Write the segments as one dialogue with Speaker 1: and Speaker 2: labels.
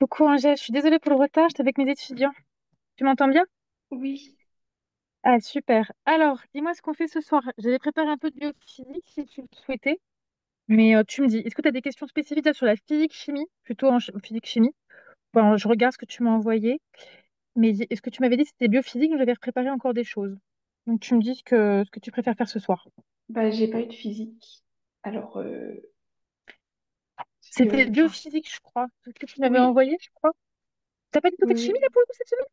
Speaker 1: Coucou Angèle, je suis désolée pour le retard, j'étais avec mes étudiants. Tu m'entends bien?
Speaker 2: Oui,
Speaker 1: Ah super. Alors, dis-moi ce qu'on fait ce soir. J'avais préparé un peu de biophysique si tu le souhaitais, mais tu me dis, est-ce que tu as des questions spécifiques là, sur la physique chimie, plutôt en physique chimie? Bon, je regarde ce que tu m'as envoyé, mais est-ce que tu m'avais dit que c'était biophysique ou j'avais préparé encore des choses? Donc tu me dis ce que tu préfères faire ce soir.
Speaker 2: bah j'ai pas eu de physique. Alors, parce
Speaker 1: C'était
Speaker 2: que, enfin,
Speaker 1: biophysique, je crois, ce que tu m'avais
Speaker 2: oui,
Speaker 1: envoyé, je crois. T'as pas du tout fait de chimie là
Speaker 2: oui,
Speaker 1: pour le coup cette semaine?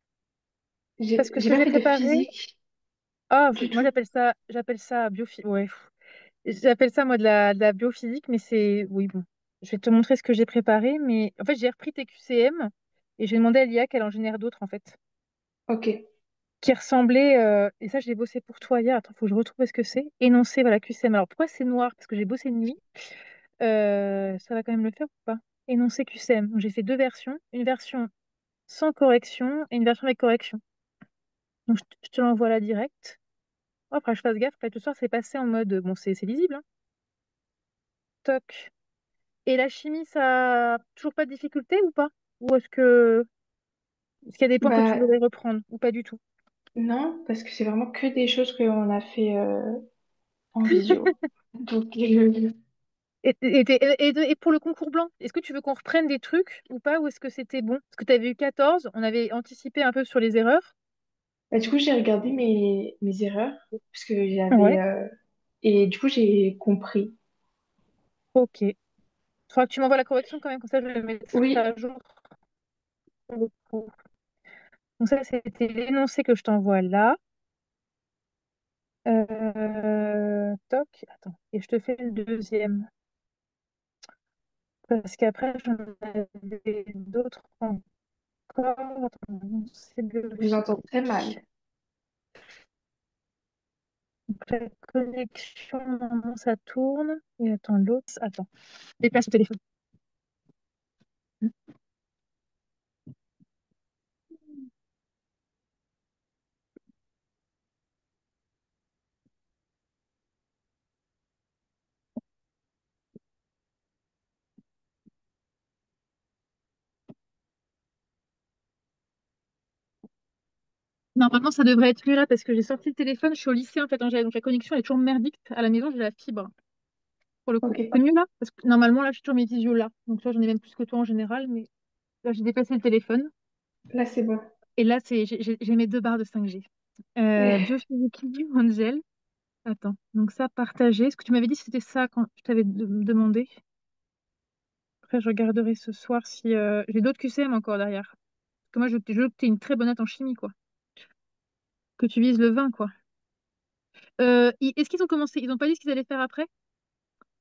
Speaker 1: Parce que ce
Speaker 2: j'ai
Speaker 1: que
Speaker 2: pas
Speaker 1: j'ai
Speaker 2: fait de
Speaker 1: préparé,
Speaker 2: physique
Speaker 1: ah,
Speaker 2: du
Speaker 1: moi
Speaker 2: tout.
Speaker 1: j'appelle ça biophysique. Ouais. J'appelle ça moi de la biophysique, mais c'est. Oui, bon. Je vais te montrer ce que j'ai préparé, mais en fait, j'ai repris tes QCM et j'ai demandé à l'IA qu'elle en génère d'autres, en fait,
Speaker 2: Ok,
Speaker 1: qui ressemblaient. Et ça, j'ai bossé pour toi hier. Attends, faut que je retrouve ce que c'est. Énoncé, voilà, QCM. Alors, pourquoi c'est noir? Parce que j'ai bossé de nuit. Ça va quand même le faire ou pas? Énoncé QCM. Donc, j'ai fait deux versions. Une version sans correction et une version avec correction. Donc, je te l'envoie là direct. Oh, après, je fasse gaffe. Après, ce soir, c'est passé en mode. Bon, c'est lisible, hein. Toc. Et la chimie, ça a toujours pas de difficulté ou pas? Ou est-ce qu'il y a des points que tu
Speaker 2: bah
Speaker 1: voudrais reprendre ou pas du tout?
Speaker 2: non, parce que c'est vraiment que des choses qu'on a fait en visio. Donc,
Speaker 1: Et pour le concours blanc, est-ce que tu veux qu'on reprenne des trucs ou pas? Ou est-ce que c'était bon? Parce que tu avais eu 14, on avait anticipé un peu sur les erreurs.
Speaker 2: du coup, j'ai regardé mes erreurs, parce que
Speaker 1: Ouais.
Speaker 2: j'avais... et du coup, j'ai compris.
Speaker 1: Ok. Il faudra que tu m'envoies la correction quand même, comme ça je le mettrai
Speaker 2: Oui,
Speaker 1: à jour pour le coup. Donc ça, c'était l'énoncé que je t'envoie là. Toc. Attends. Et je te fais le deuxième. Parce qu'après, j'en avais d'autres encore. Attends, c'est
Speaker 2: je vous entends très
Speaker 1: biophysique.
Speaker 2: mal.
Speaker 1: Donc, la connexion, normalement, ça tourne. Et attends, l'autre. Attends, déplace le téléphone. Normalement, ça devrait être mieux là parce que j'ai sorti le téléphone. Je suis au lycée en fait, Angèle. Donc la connexion elle est toujours merdique. À la maison, j'ai la fibre pour le coup.
Speaker 2: Ok,
Speaker 1: C'est mieux là parce que normalement, là, je suis toujours mes visios là. Donc toi, j'en ai même plus que toi en général. Mais là, j'ai déplacé le téléphone.
Speaker 2: là c'est bon.
Speaker 1: Et là, j'ai mes deux barres de 5G. Biophysique, Angèle. Attends, donc ça, partager. Est-ce que tu m'avais dit que c'était ça quand je t'avais demandé? Après, je regarderai ce soir si j'ai d'autres QCM encore derrière. Parce que moi, je veux que tu aies une très bonne note en chimie, quoi. Que tu vises le 20, quoi. Est-ce qu'ils ont commencé? Ils n'ont pas dit ce qu'ils allaient faire après?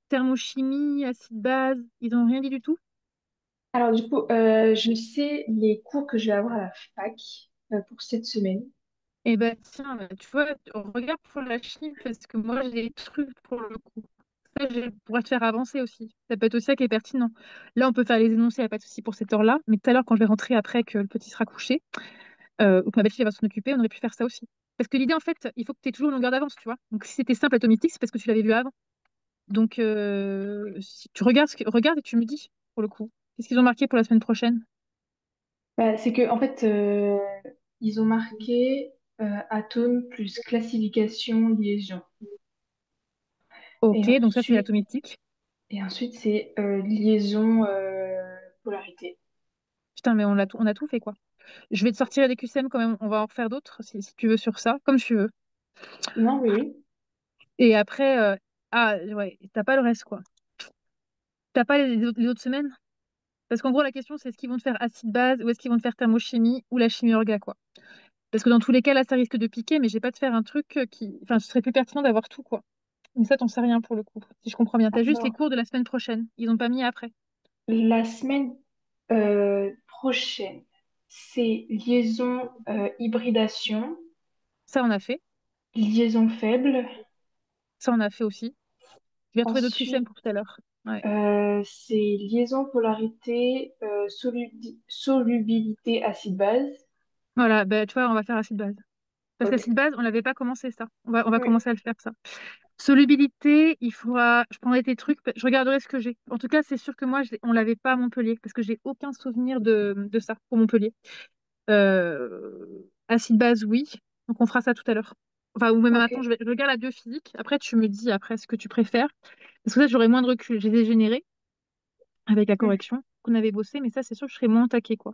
Speaker 1: Thermochimie, acide base, ils n'ont rien dit du tout?
Speaker 2: Alors du coup, je sais les cours que je vais avoir à la fac pour cette semaine.
Speaker 1: Eh ben tiens, tu vois, regarde pour la chimie, parce que moi, j'ai des trucs pour le coup. Ça, je pourrais te faire avancer aussi. Ça peut être aussi ça qui est pertinent. Là, on peut faire les énoncés, il n'y a pas de souci pour cette heure-là. Mais tout à l'heure, quand je vais rentrer après que le petit sera couché, ou que ma belle-fille va s'en occuper, on aurait pu faire ça aussi. Parce que l'idée, en fait, il faut que tu aies toujours une longueur d'avance, tu vois. Donc, si c'était simple atomistique, c'est parce que tu l'avais vu avant. Donc, si tu regardes, regarde et tu me dis, pour le coup. Qu'est-ce qu'ils ont marqué pour la semaine prochaine?
Speaker 2: Bah, c'est que en fait, ils ont marqué atome plus classification liaison.
Speaker 1: Ok,
Speaker 2: Et
Speaker 1: donc ça, c'est
Speaker 2: ensuite,
Speaker 1: l'atomistique.
Speaker 2: et ensuite, c'est liaison polarité.
Speaker 1: Putain, mais on a tout fait, quoi. Je vais te sortir les QCM quand même. On va en refaire d'autres, si tu veux, sur ça, comme tu veux.
Speaker 2: Non, oui, oui.
Speaker 1: Et après, ah, ouais, t'as pas le reste, quoi. T'as pas les autres semaines? Parce qu'en gros, la question, c'est est-ce qu'ils vont te faire acide-base ou est-ce qu'ils vont te faire thermochimie ou la chimie orga, quoi. Parce que dans tous les cas, là, ça risque de piquer, mais j'ai pas te faire un truc qui. Enfin, ce serait plus pertinent d'avoir tout, quoi. Mais ça, t'en sais rien pour le coup, si je comprends bien. T'as juste les
Speaker 2: Alors,
Speaker 1: cours de la semaine prochaine. Ils ont pas mis après.
Speaker 2: la semaine prochaine, c'est liaison hybridation,
Speaker 1: Ça, on a fait.
Speaker 2: liaison faible.
Speaker 1: Ça, on a fait aussi. Je vais retrouver d'autres QCM
Speaker 2: Ensuite,
Speaker 1: pour tout à l'heure. Ouais.
Speaker 2: c'est liaison polarité, solubilité acide-base.
Speaker 1: Voilà, bah, tu vois, on va faire acide-base. Parce
Speaker 2: Ok.
Speaker 1: qu'acide-base, on l'avait pas commencé, ça. On va
Speaker 2: Oui.
Speaker 1: commencer à le faire, ça. Solubilité, je prendrai tes trucs, je regarderai ce que j'ai. En tout cas, c'est sûr que moi, on l'avait pas à Montpellier parce que j'ai aucun souvenir de ça pour Montpellier. Acide base, oui. Donc on fera ça tout à l'heure. Enfin, ou même
Speaker 2: Ok.
Speaker 1: maintenant, je regarde la biophysique. Après, tu me dis après ce que tu préfères. Parce que ça, j'aurai moins de recul. J'ai dégénéré avec la
Speaker 2: Mm.
Speaker 1: correction qu'on avait bossé, mais ça, c'est sûr que je serai moins taquée, quoi.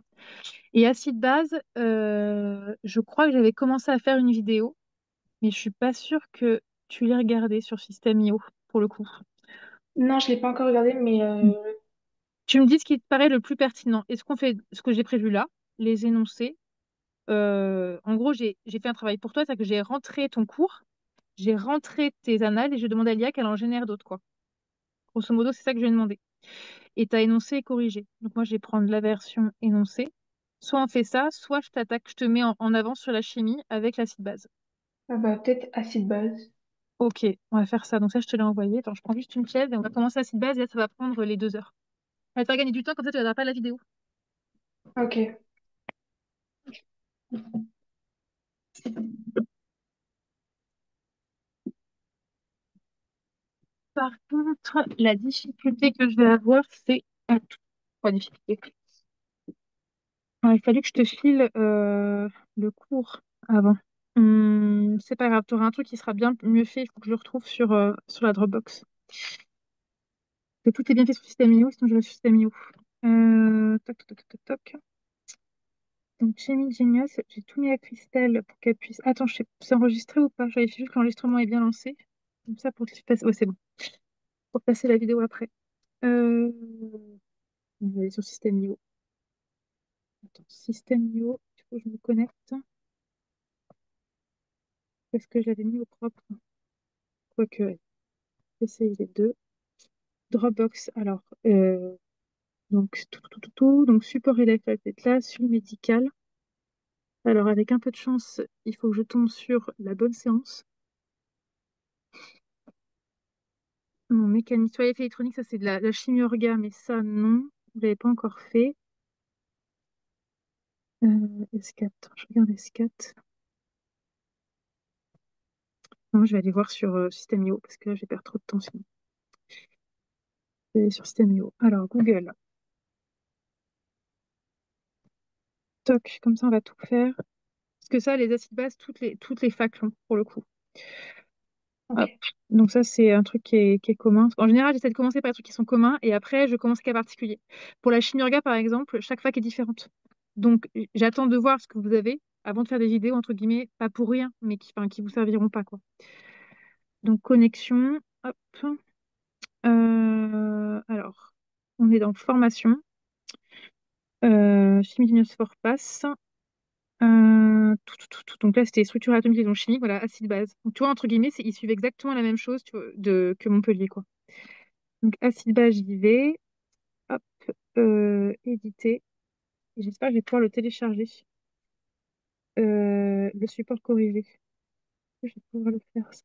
Speaker 1: Et acide base, je crois que j'avais commencé à faire une vidéo, mais je suis pas sûre que tu l'aies regardée sur System.io pour le coup.
Speaker 2: Non, je l'ai pas encore regardé, mais
Speaker 1: Tu me dis ce qui te paraît le plus pertinent. Est-ce qu'on fait ce que j'ai prévu là, les énoncés? En gros, j'ai fait un travail pour toi, c'est-à-dire que j'ai rentré ton cours, j'ai rentré tes annales et je demande à l'IA qu'elle en génère d'autres, quoi. Grosso modo, c'est ça que je lui ai demandé. Et tu as énoncé et corrigé. Donc moi, je vais prendre la version énoncée. Soit on fait ça, soit je t'attaque, je te mets en avant sur la chimie avec l'acide base.
Speaker 2: ah bah, peut-être acide base.
Speaker 1: Ok, on va faire ça. Donc ça, je te l'ai envoyé. Attends, je prends juste une chaise et on va commencer acide base et là, ça va prendre les 2 heures. Ça va te faire gagner du temps, comme ça, tu ne regarderas pas la vidéo.
Speaker 2: Ok.
Speaker 1: Par contre, la difficulté que je vais avoir, c'est à tout. Pas difficulté. Il fallu que je te file le cours avant. C'est pas grave, tu auras un truc qui sera bien mieux fait. Il faut que je le retrouve sur la Dropbox. Que tout est bien fait sur System.io, sinon je vais sur System.io. Toc, toc, toc, toc, toc. Donc, Chimie Genius, j'ai tout mis à Christelle pour qu'elle puisse. Attends, je sais, c'est enregistré ou pas? Je vérifie juste que l'enregistrement est bien lancé. Comme ça, pour te passer. Ouais, c'est bon. Pour passer la vidéo après. Euh... On va aller sur System.io. Attends, System.io, il faut que je me connecte. Parce que j'avais mis au propre. Quoique, ouais, essayer les deux. Dropbox, alors, donc, tout. Donc, support élève, la tête là, suivi médical. Alors, avec un peu de chance, il faut que je tombe sur la bonne séance. Mon mécanique, soit effet électronique, ça c'est de la chimie orga, mais ça non, je l'avais pas encore fait. S4, je regarde S4. Non, je vais aller voir sur System.io parce que là, je vais perdre trop de temps sinon. Je vais aller sur System.io. Alors, Google. Toc, comme ça, on va tout faire. Parce que ça, les acides bases, toutes les facs l'ont, pour le coup.
Speaker 2: Ok.
Speaker 1: Hop. Donc ça, c'est un truc qui est commun. En général, j'essaie de commencer par les trucs qui sont communs et après, je commence qu'à particulier. Pour la chimie orga, par exemple, chaque fac est différente. Donc, j'attends de voir ce que vous avez avant de faire des vidéos, entre guillemets, pas pour rien, mais qui vous serviront pas, quoi. Donc, connexion, hop. Alors, on est dans formation. Chimie d'Inosphore passe. Donc là, c'était structure atomique et liaison chimique, voilà, acide base. Donc, tu vois, entre guillemets, ils suivent exactement la même chose tu vois, que Montpellier, quoi. Donc, acide base, j'y vais. Hop, éditer. Et j'espère que je vais pouvoir le télécharger. Le support corrigé. Je vais pouvoir le faire. C'est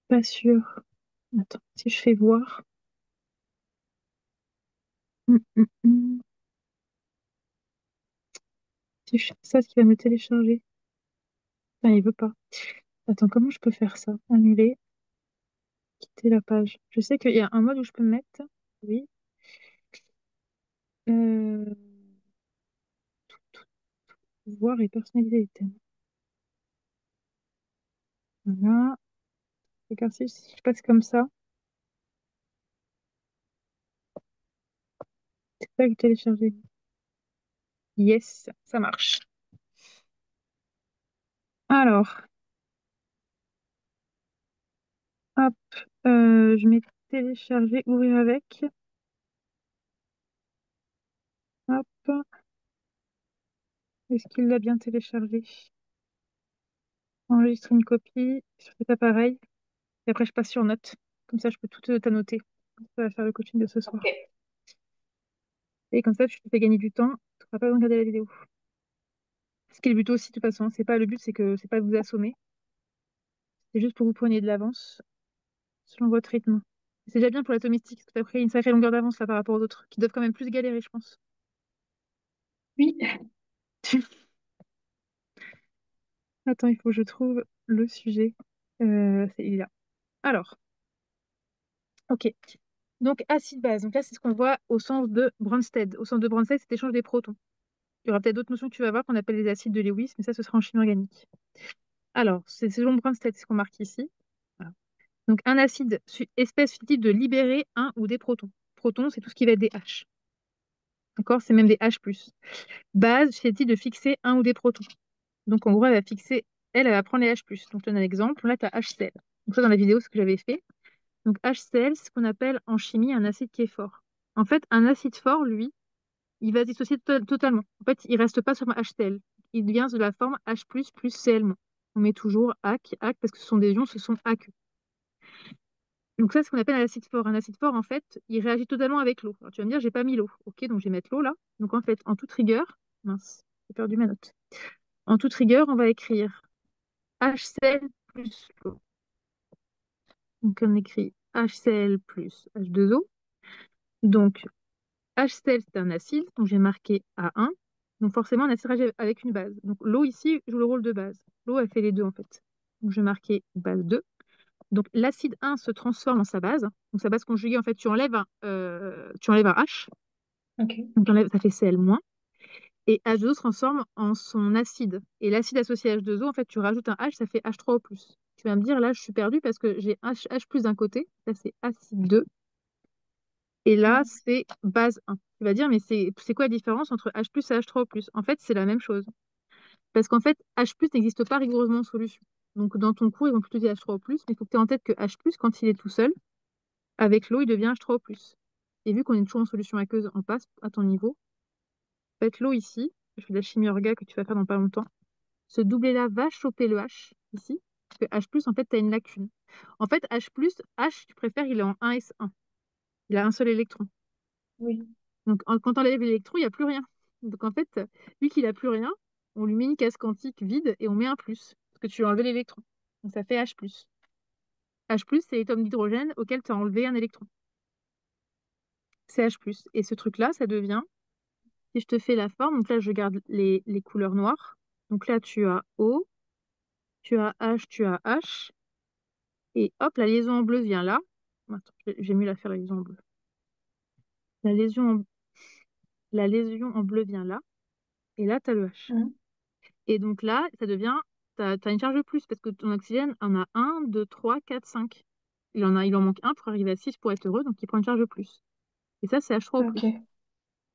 Speaker 1: pas sûr. Attends, si je fais voir. Hum. Si je fais ça, ce qu'il va me télécharger. Enfin, il veut pas. Attends, comment je peux faire ça? Annuler, quitter la page. Je sais qu'il y a un mode où je peux me mettre. Oui. Euh, voir et personnaliser les thèmes. Voilà. Exercice, si je passe comme ça, c'est ça que je télécharger. Yes, ça marche. Alors, hop, je mets télécharger, ouvrir avec. Hop, est-ce qu'il l'a bien téléchargé? Enregistrer une copie sur cet appareil. Et après, je passe sur notes. Comme ça, je peux tout t'annoter. Ça va faire le coaching de ce
Speaker 2: Ok.
Speaker 1: soir. Et comme ça, tu te fais gagner du temps. Tu n'auras pas besoin de regarder la vidéo. Ce qui est le but aussi, de toute façon. Le but, c'est que c'est pas de vous assommer. C'est juste pour que vous preniez de l'avance selon votre rythme. C'est déjà bien pour la domestique, parce que tu as pris une sacrée longueur d'avance là par rapport aux autres, qui doivent quand même plus galérer, je pense.
Speaker 2: Oui.
Speaker 1: Attends, il faut que je trouve le sujet. C'est là. Alors, ok. Donc, acide-base. Donc là, c'est ce qu'on voit au sens de Bronsted. Au sens de Bronsted, c'est l'échange des protons. Il y aura peut-être d'autres notions que tu vas voir qu'on appelle les acides de Lewis, mais ça, ce sera en chimie organique. Alors, c'est selon Bronsted, c'est ce qu'on marque ici. Voilà. Donc, un acide, espèce susceptible de libérer un ou des protons. Protons, c'est tout ce qui va être des H. D'accord? C'est même des H+. Base, susceptible de fixer un ou des protons. Donc, en gros, elle va fixer, elle va prendre les H+. Donc, je donne un exemple. Là, tu as HCl. Donc, ça, dans la vidéo, ce que j'avais fait. Donc, HCl, c'est ce qu'on appelle en chimie un acide qui est fort. En fait, un acide fort, lui, il va se dissocier totalement. En fait, il reste pas sur un HCl. Il vient de la forme H++ plus Cl-. On met toujours AC, AC, parce que ce sont des ions, ce sont aqueux. Donc ça, c'est ce qu'on appelle un acide fort. Un acide fort, en fait, il réagit totalement avec l'eau. Alors tu vas me dire, j'ai pas mis l'eau. Ok, donc je vais mettre l'eau là. Donc en fait, en toute rigueur, mince, j'ai perdu ma note. En toute rigueur, on va écrire HCl plus l'eau. Donc on écrit HCl plus H2O. Donc HCl, c'est un acide, donc j'ai marqué A1. Donc forcément, un acide réagit avec une base. Donc l'eau ici joue le rôle de base. L'eau, elle fait les deux en fait. Donc je vais marquer base 2. Donc l'acide 1 se transforme en sa base. Donc sa base conjuguée, en fait, tu enlèves un H.
Speaker 2: Ok.
Speaker 1: Donc ça fait Cl-. Et H2O se transforme en son acide. Et l'acide associé à H2O, en fait, tu rajoutes un H, ça fait H3O+. Tu vas me dire, là, je suis perdue parce que j'ai H+ d'un côté. Ça, c'est acide 2. Et là,
Speaker 2: Mm.
Speaker 1: c'est base 1. Tu vas dire, mais c'est quoi la différence entre H+ et H3O+? En fait, c'est la même chose. Parce qu'en fait, H+ n'existe pas rigoureusement en solution. Donc, dans ton cours, ils vont plutôt dire H3O+, mais il faut que tu aies en tête que H+, quand il est tout seul, avec l'eau, il devient H3O+. Et vu qu'on est toujours en solution aqueuse, on passe à ton niveau. En fait, l'eau ici, je fais de la chimie orga que tu vas faire dans pas longtemps, ce doublet-là va choper le H ici, parce que H+, en fait, tu as une lacune. En fait, H, tu préfères, il est en 1s1. Il a un seul électron.
Speaker 2: Oui.
Speaker 1: Donc, quand on enlève l'électron, il n'y a plus rien. Donc, en fait, vu qu'il n'a plus rien, on lui met une case quantique vide et on met un plus, parce que tu lui as enlevé l'électron. Donc, ça fait H+. H+, c'est l'atome d'hydrogène auquel tu as enlevé un électron. C'est H+. Et ce truc-là, ça devient, si je te fais la forme, donc là, je garde les couleurs noires. Donc là, tu as O, tu as H, tu as H. Et hop, la liaison en bleu vient là. Attends, j'ai mieux la faire, la liaison en bleu. La lésion en, la lésion en bleu vient là. Et là, tu as le H.
Speaker 2: Mm.
Speaker 1: Et donc là, ça devient, tu as une charge de plus parce que ton oxygène en a un, 2, 3, 4, 5. Il en manque un pour arriver à 6 pour être heureux, donc il prend une charge de plus. Et ça, c'est H3O+.
Speaker 2: Ok.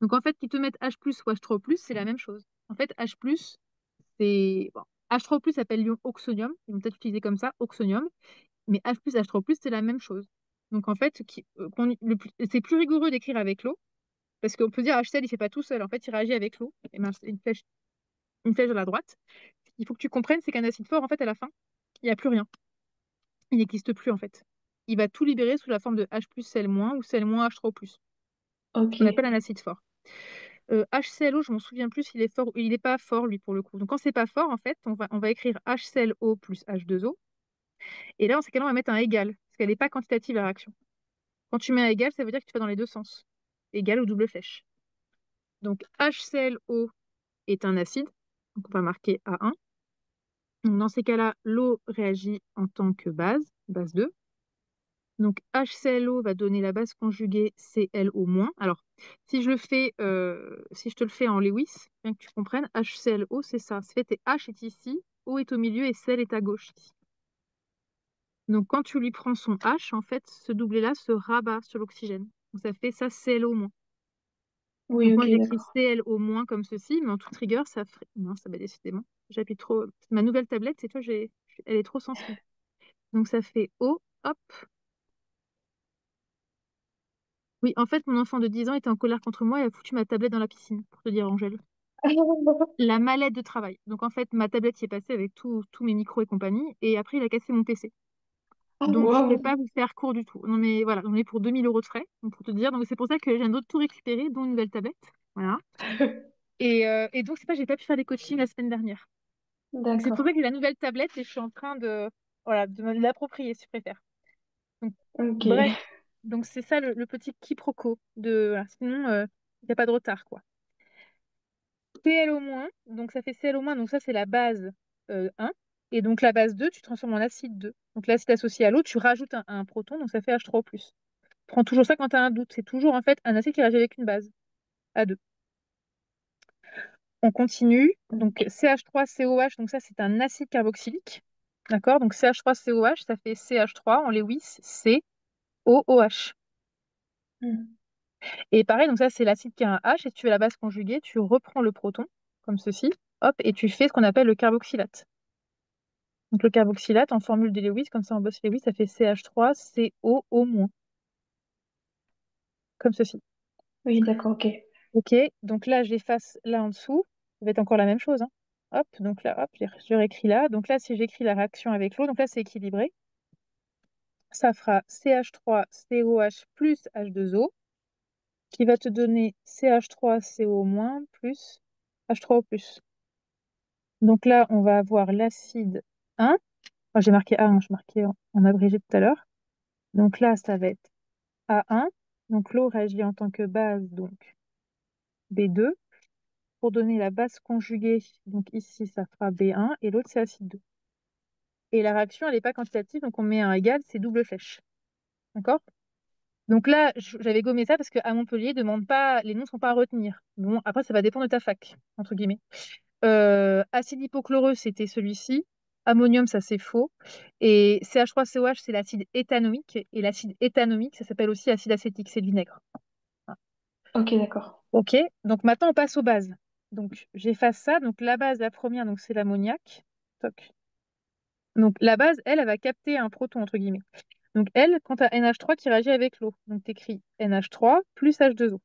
Speaker 1: Donc en fait, qu'ils te mettent H+ ou H3O+, c'est la même chose. En fait, H+, c'est... Bon, H3O+, s'appelle l'ion oxonium. Ils vont peut-être utiliser comme ça, oxonium. Mais H+, H3+, c'est la même chose. Donc en fait, c'est plus rigoureux d'écrire avec l'eau, parce qu'on peut dire HCl, il fait pas tout seul. En fait, il réagit avec l'eau. Et ben, c'est une flèche vers la droite. Il faut que tu comprennes, c'est qu'un acide fort, en fait, à la fin, il n'y a plus rien. Il n'existe plus, en fait. Il va tout libérer sous la forme de H+, Cl-, ou Cl-, H3O+. Ce qu'on appelle
Speaker 2: Ok.
Speaker 1: un acide fort. HClO, je m'en souviens plus s'il est fort ou il n'est pas fort, lui, pour le coup. Donc, quand c'est pas fort, en fait, on va écrire HClO plus H2O. Et là, dans ces cas-là, on va mettre un égal, parce qu'elle n'est pas quantitative, la réaction. Quand tu mets un égal, ça veut dire que tu vas dans les deux sens. Égal ou double flèche. Donc, HClO est un acide. Donc, on va marquer A1. Donc, dans ces cas-là, l'eau réagit en tant que base, base 2. Donc, HClO va donner la base conjuguée ClO-. Alors, si je te le fais en Lewis, bien que tu comprennes, HClO, c'est ça. Ce fait, H est ici, O est au milieu et Cl est à gauche ici. Donc, quand tu lui prends son H, en fait, ce doublet-là se rabat sur l'oxygène. Donc, ça fait ça ClO-.
Speaker 2: Oui,
Speaker 1: Donc,
Speaker 2: ok,
Speaker 1: moi, j'écris
Speaker 2: d'accord.
Speaker 1: ClO- comme ceci, mais en toute rigueur, ça ferait... Non, ça va décidément. J'appuie trop. Ma nouvelle tablette, c'est toi, elle est trop sensible. Donc, ça fait O, hop. Oui, en fait, mon enfant de 10 ans était en colère contre moi et a foutu ma tablette dans la piscine, pour te dire, Angèle. La mallette de travail. Donc, en fait, ma tablette y est passée avec tous mes micros et compagnie, et après, il a cassé mon PC.
Speaker 2: Ah,
Speaker 1: Donc, je ne vais
Speaker 2: waouh.
Speaker 1: pas vous faire court du tout. Non, mais voilà, on est pour 2 000 € de frais, donc pour te dire. Donc, c'est pour ça que j'ai tout récupéré, dont une nouvelle tablette. Voilà. Et donc, c'est pas, j'ai pas pu faire des coachings la semaine dernière. Donc, c'est pour ça
Speaker 2: D'accord.
Speaker 1: que j'ai la nouvelle tablette et je suis en train voilà, de me l'approprier, si tu préfères. Donc,
Speaker 2: Ok.
Speaker 1: bref, donc c'est ça le petit quiproquo voilà. Sinon, il n'y a pas de retard, quoi. Cl-, donc ça fait Cl-, donc ça c'est la base 1. Et donc la base 2, tu transformes en acide 2. Donc l'acide associé à l'eau, tu rajoutes un proton, donc ça fait H3O+. Prends toujours ça quand tu as un doute. C'est toujours en fait un acide qui réagit avec une base, A2. On continue. Donc
Speaker 2: Ok.
Speaker 1: CH3COH, donc ça c'est un acide carboxylique. D'accord? Donc CH3COH, ça fait CH3 en Lewis, COOH.
Speaker 2: Hmm.
Speaker 1: Et pareil, donc ça c'est l'acide qui a un H, et si tu veux la base conjuguée, tu reprends le proton, comme ceci, hop, et tu fais ce qu'on appelle le carboxylate. Donc le carboxylate en formule de Lewis, comme ça en bosse Lewis, ça fait CH3COO-, comme ceci.
Speaker 2: Oui, d'accord, ok.
Speaker 1: Ok, donc là j'efface là en dessous, ça va être encore la même chose, hein. Hop, donc là, hop, je réécris là. Donc là, si j'écris la réaction avec l'eau, donc là c'est équilibré. Ça fera CH3COH plus H2O, qui va te donner CH3CO- plus H3O+. Donc là, on va avoir l'acide 1. Enfin, j'ai marqué A1, je marquais en abrégé tout à l'heure. Donc là, ça va être A1. Donc l'eau réagit en tant que base, donc B2. Pour donner la base conjuguée, donc ici, ça fera B1 et l'autre, c'est acide 2. Et la réaction, elle n'est pas quantitative, donc on met un égal, c'est double flèche. D'accord? Donc là, j'avais gommé ça parce qu'à Montpellier, demande pas, les noms ne sont pas à retenir. Bon, après, ça va dépendre de ta fac, entre guillemets. Acide hypochloreux, c'était celui-ci. Ammonium, ça c'est faux. Et CH3COH, c'est l'acide éthanoïque. Et l'acide éthanoïque, ça s'appelle aussi acide acétique, c'est du vinaigre. Voilà.
Speaker 2: Ok, d'accord.
Speaker 1: Ok, donc maintenant on passe aux bases. Donc j'efface ça. Donc la base, la première, donc c'est l'ammoniac. Toc. Donc la base, elle va capter un proton, entre guillemets. Donc elle, quand tu as NH3 qui réagit avec l'eau. Donc tu écris NH3 plus H2O.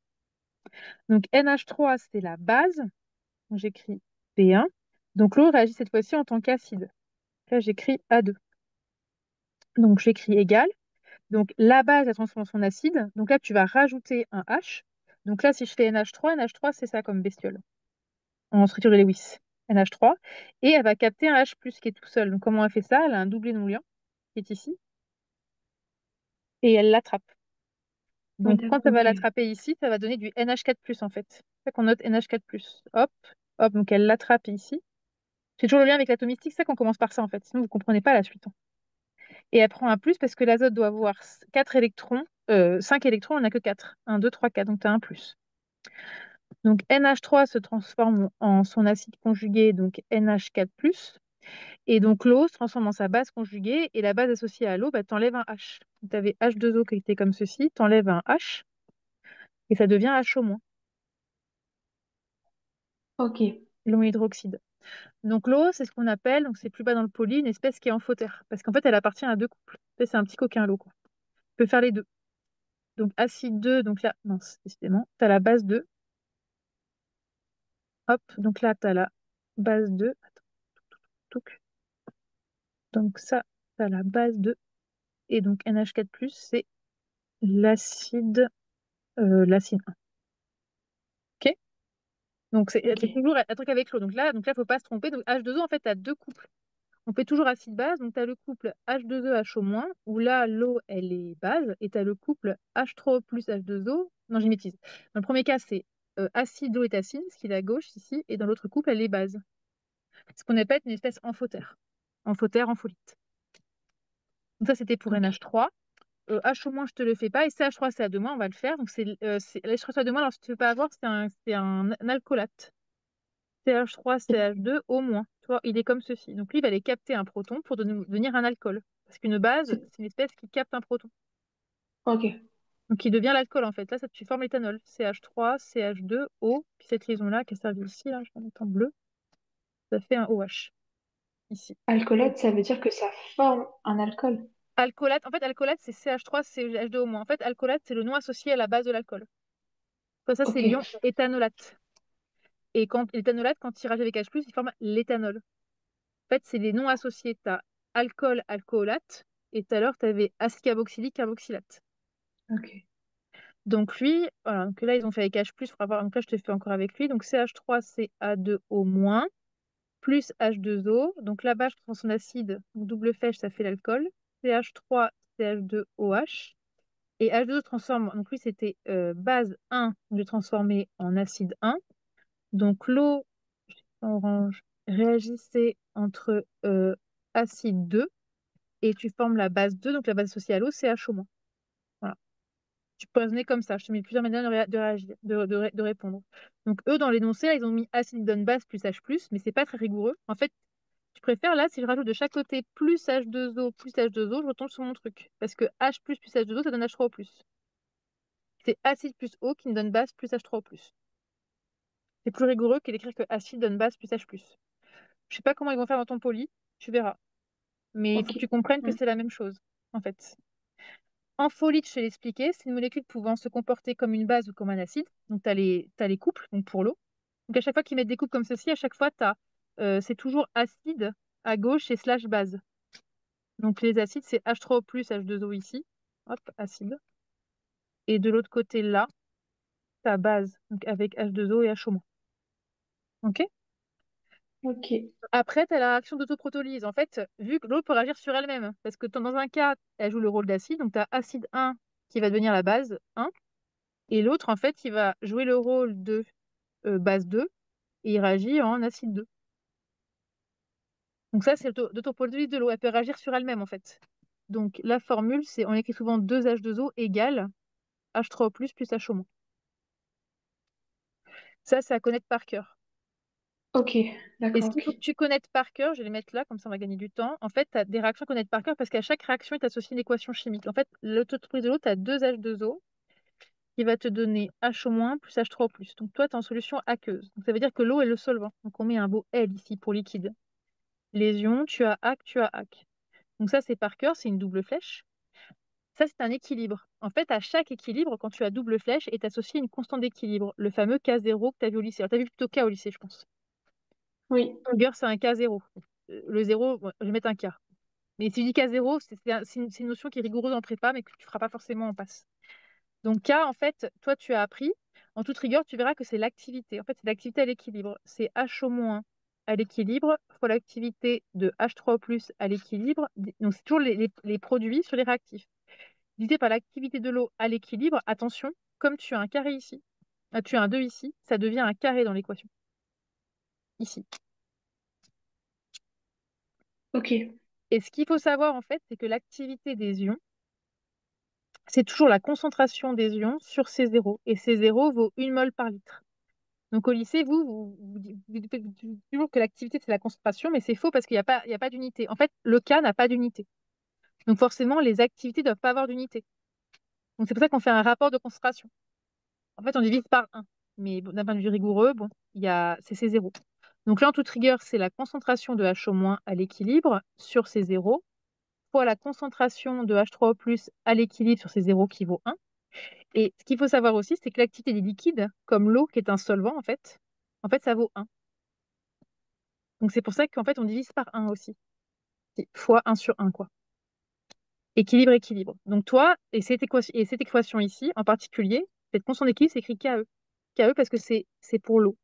Speaker 1: Donc NH3, c'est la base. Donc j'écris B1. Donc l'eau réagit cette fois-ci en tant qu'acide. Là, j'écris A2. Donc, j'écris égal. Donc, la base, elle transforme en acide. Donc là, tu vas rajouter un H. Donc là, si je fais NH3, NH3, c'est ça comme bestiole en structure de Lewis. NH3. Et elle va capter un H+, qui est tout seul. Donc, comment elle fait ça? Elle a un doublé non liant, qui est ici. Et elle l'attrape.
Speaker 2: Oui,
Speaker 1: Donc, quand
Speaker 2: d'accord,
Speaker 1: elle va
Speaker 2: ok.
Speaker 1: l'attraper ici, ça va donner du NH4+, en fait. C'est ça qu'on note NH4+. Hop, hop. Donc, elle l'attrape ici. C'est toujours le lien avec l'atomistique. C'est ça qu'on commence par ça, en fait. Sinon, vous ne comprenez pas la suite, hein. Et elle prend un plus parce que l'azote doit avoir 4 électrons, 5 électrons, on n'a que 4. 1, 2, 3, 4, donc tu as un plus. Donc NH3 se transforme en son acide conjugué, donc NH4+. Et donc l'eau se transforme en sa base conjuguée, et la base associée à l'eau, bah, tu enlèves un H. Tu avais H2O qui était comme ceci, tu enlèves un H, et ça devient HO-,
Speaker 2: Ok.
Speaker 1: l'eau hydroxyde. Donc l'eau, c'est ce qu'on appelle, donc c'est plus bas dans le poly, une espèce qui est amphotère, parce qu'en fait elle appartient à deux couples. C'est un petit coquin l'eau, quoi. Tu peux faire les deux. Donc acide 2, donc là, mince, décidément, tu as la base 2. Hop, donc là, tu as la base 2. Attends, touc. Donc ça, tu as la base 2. Et donc NH4+, c'est l'acide l'acide 1. OK? Donc c'est
Speaker 2: Ok.
Speaker 1: toujours un truc avec l'eau. Donc là, faut pas se tromper. Donc H2O, en fait, tu as deux couples. On fait toujours acide-base. Donc tu as le couple H2E HO-, où là, l'eau, elle est base. Et tu as le couple H3O plus H2O. Non, j'y métise. Dans le premier cas, c'est acide, l'eau est acide, ce qui est à gauche ici. Et dans l'autre couple, elle est base. Ce qu'on appelle une espèce amphotère. Amphotère, ampholyte. Donc ça, c'était pour
Speaker 2: Ok.
Speaker 1: NH3. H-, je te le fais pas. Et CH3, CH2-, on va le faire. Donc l'H3, CH2-, alors si tu veux pas avoir, c'est un alcoolate. CH3, CH2, au moins. Tu vois, il est comme ceci. Donc lui, il va aller capter un proton pour devenir un alcool. Parce qu'une base,
Speaker 2: C'est-
Speaker 1: c'est une espèce qui capte un proton.
Speaker 2: Ok.
Speaker 1: Donc il devient l'alcool en fait. Là, ça, tu formes l'éthanol. CH3, CH2, O. Puis cette liaison-là qui a servi ici, là, je vais la mettre en bleu, ça fait un OH ici.
Speaker 2: Alcoolate, ça veut dire que ça forme un alcool.
Speaker 1: Alcoolate, en fait, alcoolate, c'est CH3, CH2 au moins. En fait, alcoolate, c'est le nom associé à la base de l'alcool. Comme ça, c'est
Speaker 2: Ok.
Speaker 1: l'ion éthanolate. Et quand l'éthanolate, quand il réagit avec H+, il forme l'éthanol. En fait, c'est les noms associés. Tu as alcool, alcoolate, et tout à l'heure, tu avais acide carboxylique, carboxylate.
Speaker 2: Ok.
Speaker 1: Donc lui, voilà, donc là, ils ont fait avec H+, faudra voir. Donc là, je te fais encore avec lui. Donc CH3, CA2O-, plus H2O. Donc là-bas, je prends son acide, donc double flèche, ça fait l'alcool. CH3, CH2OH. Et H2O transforme, donc lui c'était base 1, je l'ai transformé en acide 1. Donc l'eau, en orange, réagissait entre acide 2 et tu formes la base 2, donc la base associée à l'eau, c'est H-. Voilà. Tu peux raisonner comme ça. Je te mets plusieurs manières de réagir, de répondre. Donc, eux, dans l'énoncé, là, ils ont mis acide donne base plus H+, mais c'est pas très rigoureux. En fait, tu préfères, là, si je rajoute de chaque côté plus H2O plus H2O, je retombe sur mon truc. Parce que H plus H2O, ça donne H3O+. C'est acide plus eau qui me donne base plus H3O+. C'est plus rigoureux que d'écrire que acide donne base plus H+. Je sais pas comment ils vont faire dans ton poly, tu verras. Mais il faut
Speaker 2: Ok.
Speaker 1: que tu comprennes que
Speaker 2: Mm.
Speaker 1: c'est la même chose, en fait. En folie, je t'ai expliqué, c'est une molécule pouvant se comporter comme une base ou comme un acide. Donc, t'as les couples, donc pour l'eau. Donc, à chaque fois qu'ils mettent des couples comme ceci, à chaque fois, c'est toujours acide à gauche et slash base. Donc, les acides, c'est H3O plus H2O ici. Hop, acide. Et de l'autre côté, là, ta base, donc avec H2O et HO-. OK?
Speaker 2: Ok.
Speaker 1: Après, tu as la réaction d'autoprotolyse. En fait, vu que l'eau peut réagir sur elle-même, parce que dans un cas, elle joue le rôle d'acide, donc tu as acide 1 qui va devenir la base 1, et l'autre, en fait, il va jouer le rôle de base 2, et il réagit en acide 2. Donc ça, c'est l'autoprotolyse de l'eau. Elle peut réagir sur elle-même, en fait. Donc la formule, c'est, on écrit souvent 2H2O égale H3O plus HO-. Ça, c'est à connaître par cœur.
Speaker 2: Ok.
Speaker 1: Et ce
Speaker 2: D'accord.
Speaker 1: qu'il faut que
Speaker 2: Ok.
Speaker 1: tu connaisses par cœur, je vais les mettre là, comme ça on va gagner du temps. En fait, tu as des réactions à connaître par cœur parce qu'à chaque réaction est associée une équation chimique. En fait, l'autoprise de l'eau, tu as 2H2O qui va te donner HO- plus H3O+. Donc toi, tu es en solution aqueuse. Donc ça veut dire que l'eau est le solvant. Donc on met un beau L ici pour liquide. Les ions, tu as AC, tu as AC. Donc ça, c'est par cœur, c'est une double flèche. Ça, c'est un équilibre. En fait, à chaque équilibre, quand tu as double flèche, est associé une constante d'équilibre, le fameux K0 que tu as vu au lycée. Alors, tu as vu plutôt K au lycée, je pense.
Speaker 2: Oui.
Speaker 1: Rigueur, c'est un K0. Le zéro, bon, je vais mettre un K. Mais si je dis K0, c'est une notion qui est rigoureuse en prépa, mais que tu ne feras pas forcément en passe. Donc K, en fait, toi, tu as appris. En toute rigueur, tu verras que c'est l'activité. En fait, c'est l'activité à l'équilibre. C'est HO- à l'équilibre fois l'activité de H3O+ à l'équilibre. Donc, c'est toujours les produits sur les réactifs. Divisé par l'activité de l'eau à l'équilibre, attention, comme tu as un carré ici, tu as un 2 ici, ça devient un carré dans l'équation. Ici.
Speaker 2: Ok.
Speaker 1: Et ce qu'il faut savoir, en fait, c'est que l'activité des ions, c'est toujours la concentration des ions sur C0. Et C0 vaut 1 mol par litre. Donc au lycée, vous dites toujours que l'activité, c'est la concentration, mais c'est faux parce qu'il y a pas d'unité. En fait, le K n'a pas d'unité. Donc forcément, les activités ne doivent pas avoir d'unité. Donc c'est pour ça qu'on fait un rapport de concentration. En fait, on divise par 1. Mais bon, d'un point de vue rigoureux, bon, c'est C0. Donc là, en toute rigueur, c'est la concentration de HO- à l'équilibre sur C0 fois la concentration de H3O+ à l'équilibre sur C0 qui vaut 1. Et ce qu'il faut savoir aussi, c'est que l'activité des liquides, comme l'eau qui est un solvant, en fait, ça vaut 1. Donc c'est pour ça qu'en fait, on divise par 1 aussi. C'est fois 1 sur 1, quoi. Équilibre, équilibre. Donc toi, et cette équation ici, en particulier, cette constante d'équilibre, c'est écrit KE. KE parce que c'est pour l'eau.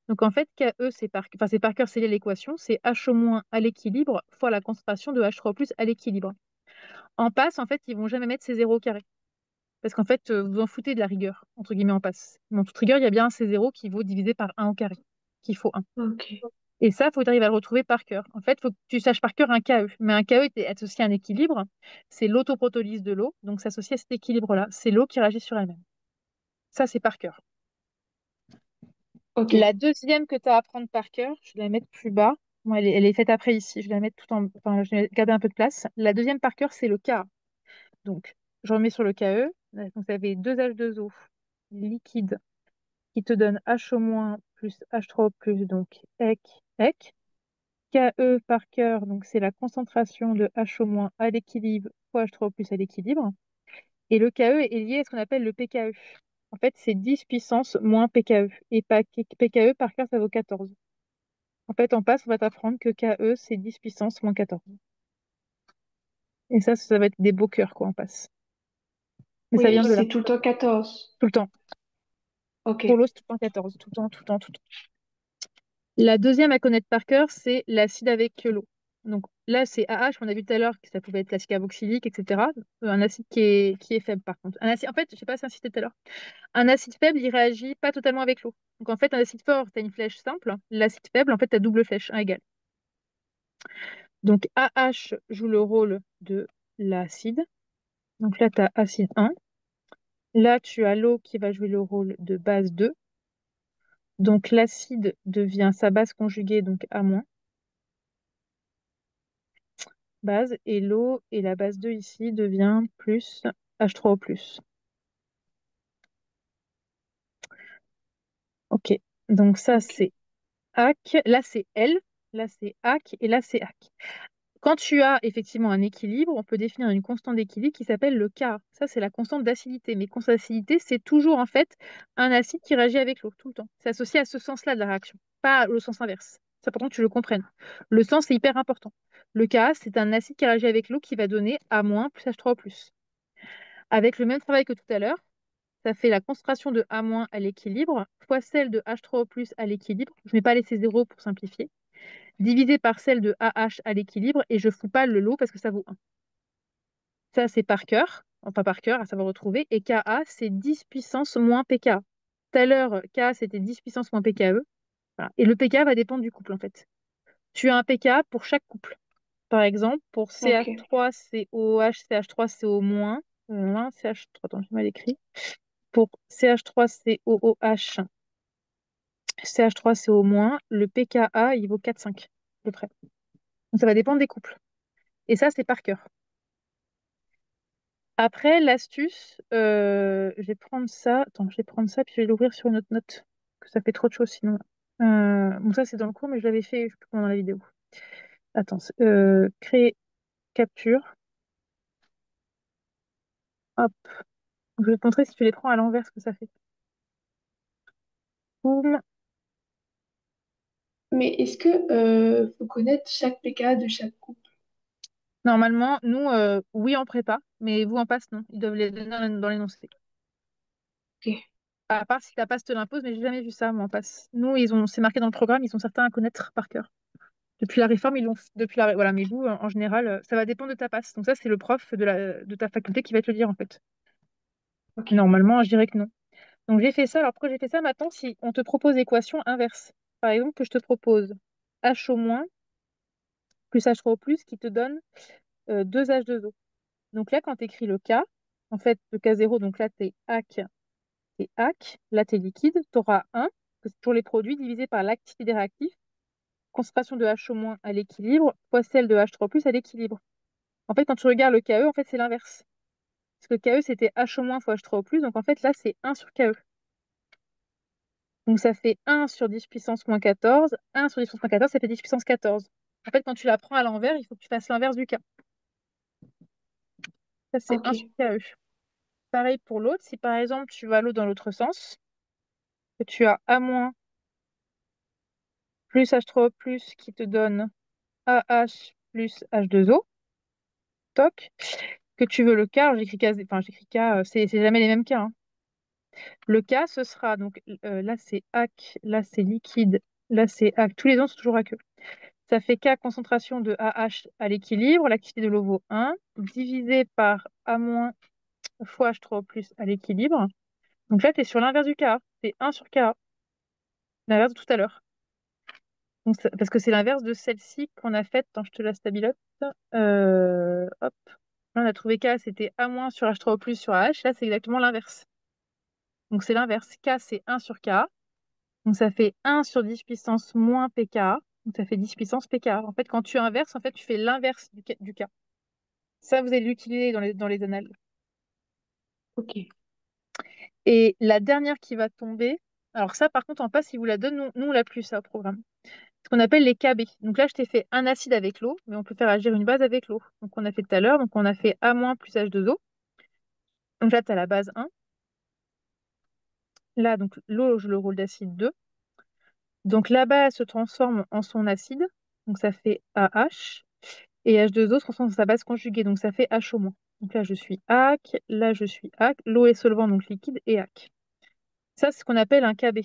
Speaker 1: Donc en fait, KE, c'est par cœur, c'est l'équation, c'est HO- à l'équilibre fois la concentration de H3O+ à l'équilibre. En passe, en fait, ils vont jamais mettre C0 au carré. Parce qu'en fait, vous en foutez de la rigueur, entre guillemets, en passe. Mais en toute rigueur, il y a bien un C0 qui vaut divisé par 1 au carré, qu'il faut 1.
Speaker 2: Ok.
Speaker 1: Et ça, il faut que tu arrives à le retrouver par cœur. En fait, il faut que tu saches par cœur un KE. Mais un KE est associé à un équilibre. C'est l'autoprotolyse de l'eau. Donc, s'associe à cet équilibre-là. C'est l'eau qui réagit sur elle-même. Ça, c'est par cœur.
Speaker 2: Ok.
Speaker 1: La deuxième que tu as à apprendre par cœur, je vais la mettre plus bas. Bon, elle est faite après ici. Je vais la mettre tout en. Enfin, je vais garder un peu de place. La deuxième par cœur, c'est le Ka. Donc, je remets sur le KE. Donc, vous avez 2H2O liquide qui te donne HO- plus H3O+, donc EC, EC. KE par cœur, donc c'est la concentration de HO- à l'équilibre fois H3O+ à l'équilibre. Et le KE est lié à ce qu'on appelle le pKe. En fait, c'est 10 puissance moins pKe. Et pKe par cœur, ça vaut 14. En fait, en passe, on va t'apprendre que KE, c'est 10 puissance moins 14. Et ça va être des beaux cœurs, quoi, en passe. Mais ça vient
Speaker 2: Oui,
Speaker 1: de là,
Speaker 2: c'est tout le temps 14.
Speaker 1: tout le temps.
Speaker 2: Ok.
Speaker 1: Pour l'eau, c'est tout le temps 14, tout le temps, tout le temps, tout le temps. La deuxième à connaître par cœur, c'est l'acide avec l'eau. Donc là, c'est AH, on a vu tout à l'heure que ça pouvait être l'acide carboxylique, etc. Un acide qui est faible, par contre. En fait, je sais pas si insisté tout à l'heure. Un acide faible, il réagit pas totalement avec l'eau. Donc en fait, un acide fort, tu as une flèche simple. L'acide faible, en fait, tu as double flèche, 1 égale. Donc AH joue le rôle de l'acide. Donc là, tu as acide 1. Là, tu as l'eau qui va jouer le rôle de base 2. Donc l'acide devient sa base conjuguée, donc A-, base, et l'eau et la base 2 ici devient plus H3O+. Ok, donc ça
Speaker 2: Ok.
Speaker 1: c'est AC, là c'est L, là c'est AC et là c'est AC. Quand tu as effectivement un équilibre, on peut définir une constante d'équilibre qui s'appelle le K. Ça, c'est la constante d'acidité. Mais constante d'acidité, c'est toujours en fait un acide qui réagit avec l'eau, tout le temps. C'est associé à ce sens-là de la réaction, pas au sens inverse. C'est important que tu le comprennes. Le sens, c'est hyper important. Le K, c'est un acide qui réagit avec l'eau qui va donner A- plus H3O+. Avec le même travail que tout à l'heure, ça fait la concentration de A- à l'équilibre fois celle de H3O+ à l'équilibre. Je ne vais pas laisser zéro pour simplifier divisé par celle de AH à l'équilibre, et je ne fous pas le lot parce que ça vaut 1. Ça, c'est par cœur, enfin par cœur, à savoir retrouver, et Ka, c'est 10 puissance moins pK. Tout à l'heure, K, c'était 10 puissance moins pKe. Voilà. Et le pK va dépendre du couple, en fait. Tu as un pK pour chaque couple. Par exemple, pour
Speaker 2: Ok.
Speaker 1: CH3COH, CH3CO-, CH3, attends, j'ai mal écrit. Pour CH3COOH, CH3CO-, le pKa, il vaut 4,5 à peu près. Donc ça va dépendre des couples. Et ça, c'est par cœur. Après, l'astuce, je vais prendre ça. Attends, je vais prendre ça, puis je vais l'ouvrir sur une autre note. Que ça fait trop de choses sinon. Bon, ça, c'est dans le cours, mais je l'avais fait pendant la vidéo. Attends, créer capture. Hop. Je vais te montrer si tu les prends à l'envers ce que ça fait. Boum.
Speaker 2: Mais est-ce que faut connaître chaque PK de chaque couple?
Speaker 1: Normalement, nous, oui, en prépa, mais vous en passe, non. Ils doivent les donner dans l'énoncé.
Speaker 2: Ok.
Speaker 1: À part si ta passe te l'impose, mais j'ai jamais vu ça, moi, en passe. Nous, c'est marqué dans le programme, ils sont certains à connaître par cœur. Depuis la réforme, ils l'ont depuis la voilà, mais vous, en général, ça va dépendre de ta passe. Donc ça, c'est le prof de ta faculté qui va te le dire en fait.
Speaker 2: Ok.
Speaker 1: Normalement, je dirais que non. Donc j'ai fait ça. Alors pourquoi j'ai fait ça maintenant? Si on te propose l'équation inverse, par exemple, que je te propose H au moins plus H3O plus qui te donne 2H2O. Donc là, quand tu écris le K, en fait, le K0, donc là, t'es AC, là, t'es liquide, tu auras 1, que c'est toujours les produits, divisé par l'activité des réactifs, concentration de H au moins à l'équilibre, fois celle de H3 plus à l'équilibre. En fait, quand tu regardes le KE, en fait, c'est l'inverse. Parce que KE, c'était H au moins fois H3 au plus. Donc, en fait, là, c'est 1 sur KE. Donc, ça fait 1 sur 10 puissance moins 14. 1 sur 10 puissance moins 14, ça fait 10 puissance 14. En fait, quand tu la prends à l'envers, il faut que tu fasses l'inverse du K. Ça, c'est
Speaker 2: Ok.
Speaker 1: 1 sur KE. Pareil pour l'autre. Si, par exemple, tu vas l'autre dans l'autre sens, que tu as A- plus H3O plus qui te donne AH plus H2O, toc, que tu veux le K, alors j'écris K, enfin, j'écris K, c'est jamais les mêmes K, hein. Le K, ce sera, donc là c'est AC, là c'est liquide, là c'est AC. Tous les ans, c'est toujours aqueux. Ça fait K concentration de AH à l'équilibre, l'activité de l'eau vaut 1, divisé par A- fois H3O plus à l'équilibre. Donc là, tu es sur l'inverse du K, c'est 1 sur K, l'inverse de tout à l'heure. Donc, parce que c'est l'inverse de celle-ci qu'on a faite quand je te la stabilote. Hop. Là, on a trouvé K, c'était A- sur H3O plus sur AH. Là, c'est exactement l'inverse. Donc c'est l'inverse. K, c'est 1 sur K. Donc ça fait 1 sur 10 puissance moins pK. Donc ça fait 10 puissance pK. En fait, quand tu inverses, en fait, tu fais l'inverse du K. Ça, vous allez l'utiliser dans les annales.
Speaker 2: Ok.
Speaker 1: Et la dernière qui va tomber, alors ça, par contre, en passe, il vous la donne, nous on l'a plus, ça, au programme. Ce qu'on appelle les KB. Donc là, je t'ai fait un acide avec l'eau, mais on peut faire agir une base avec l'eau. Donc on a fait tout à l'heure, donc on a fait A- plus H2O. Donc là, tu as la base 1. Là, donc l'eau joue le rôle d'acide 2. Donc la base se transforme en son acide. Donc ça fait AH. Et H2O se transforme dans sa base conjuguée, donc ça fait H au moins. Donc là, je suis AC, là, je suis AC. L'eau est solvant, donc liquide, et AC. Ça, c'est ce qu'on appelle un KB.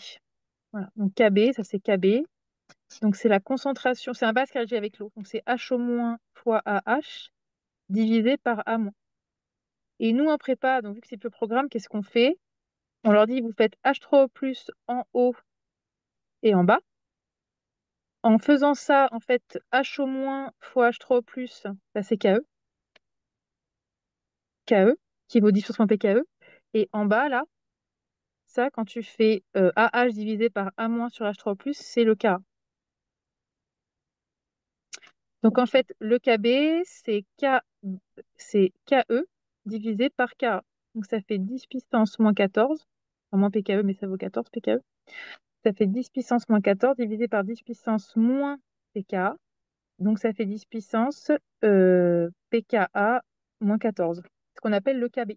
Speaker 1: Voilà. Donc KB, ça c'est KB. Donc c'est la concentration, c'est un base qui réagit avec l'eau. Donc c'est H au moins fois AH divisé par A moins. Et nous, en prépa, donc vu que c'est plus le programme, qu'est-ce qu'on fait? On leur dit, vous faites H3O plus en haut et en bas. En faisant ça, en fait, H au moins fois H3 au plus, bah, c'est KE, KE, qui vaut 10 sur 100 PKE. Et en bas, là, ça, quand tu fais AH divisé par A moins sur H3 au plus, c'est le Ka. Donc en
Speaker 2: Ok.
Speaker 1: fait, le KB, c'est KE divisé par KA. Donc ça fait 10 puissance moins 14, enfin moins PKE, mais ça vaut 14 PKE. Ça fait 10 puissance moins 14 divisé par 10 puissance moins PKA. Donc ça fait 10 puissance PKA moins 14. Ce qu'on appelle le KB.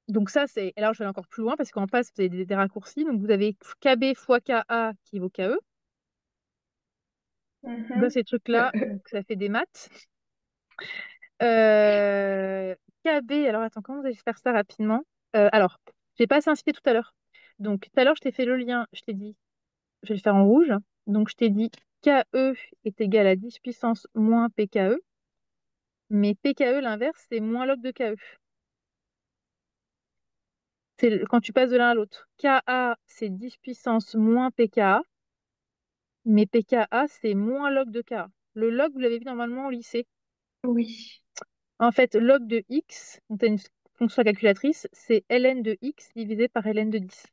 Speaker 1: Donc ça, c'est... Et là, je vais aller encore plus loin parce qu'en passe, vous avez des raccourcis. Donc vous avez KB fois KA qui vaut KE. Donc ça,
Speaker 2: Mhm.
Speaker 1: ces trucs-là, donc ça fait des maths. KB, alors attends, comment vous allez faire ça rapidement? Alors, j'ai pas assez incité tout à l'heure. Donc tout à l'heure, je t'ai fait le lien, je t'ai dit, je vais le faire en rouge. Donc je t'ai dit KE est égal à 10 puissance moins PKE, mais PKE, l'inverse, c'est moins log de KE. Quand tu passes de l'un à l'autre. KA, c'est 10 puissance moins PKA, mais PKA, c'est moins log de KA. Le log, vous l'avez vu normalement au lycée.
Speaker 2: Oui.
Speaker 1: En fait, log de x, donc tu as une fonction calculatrice, c'est ln de x divisé par ln de 10.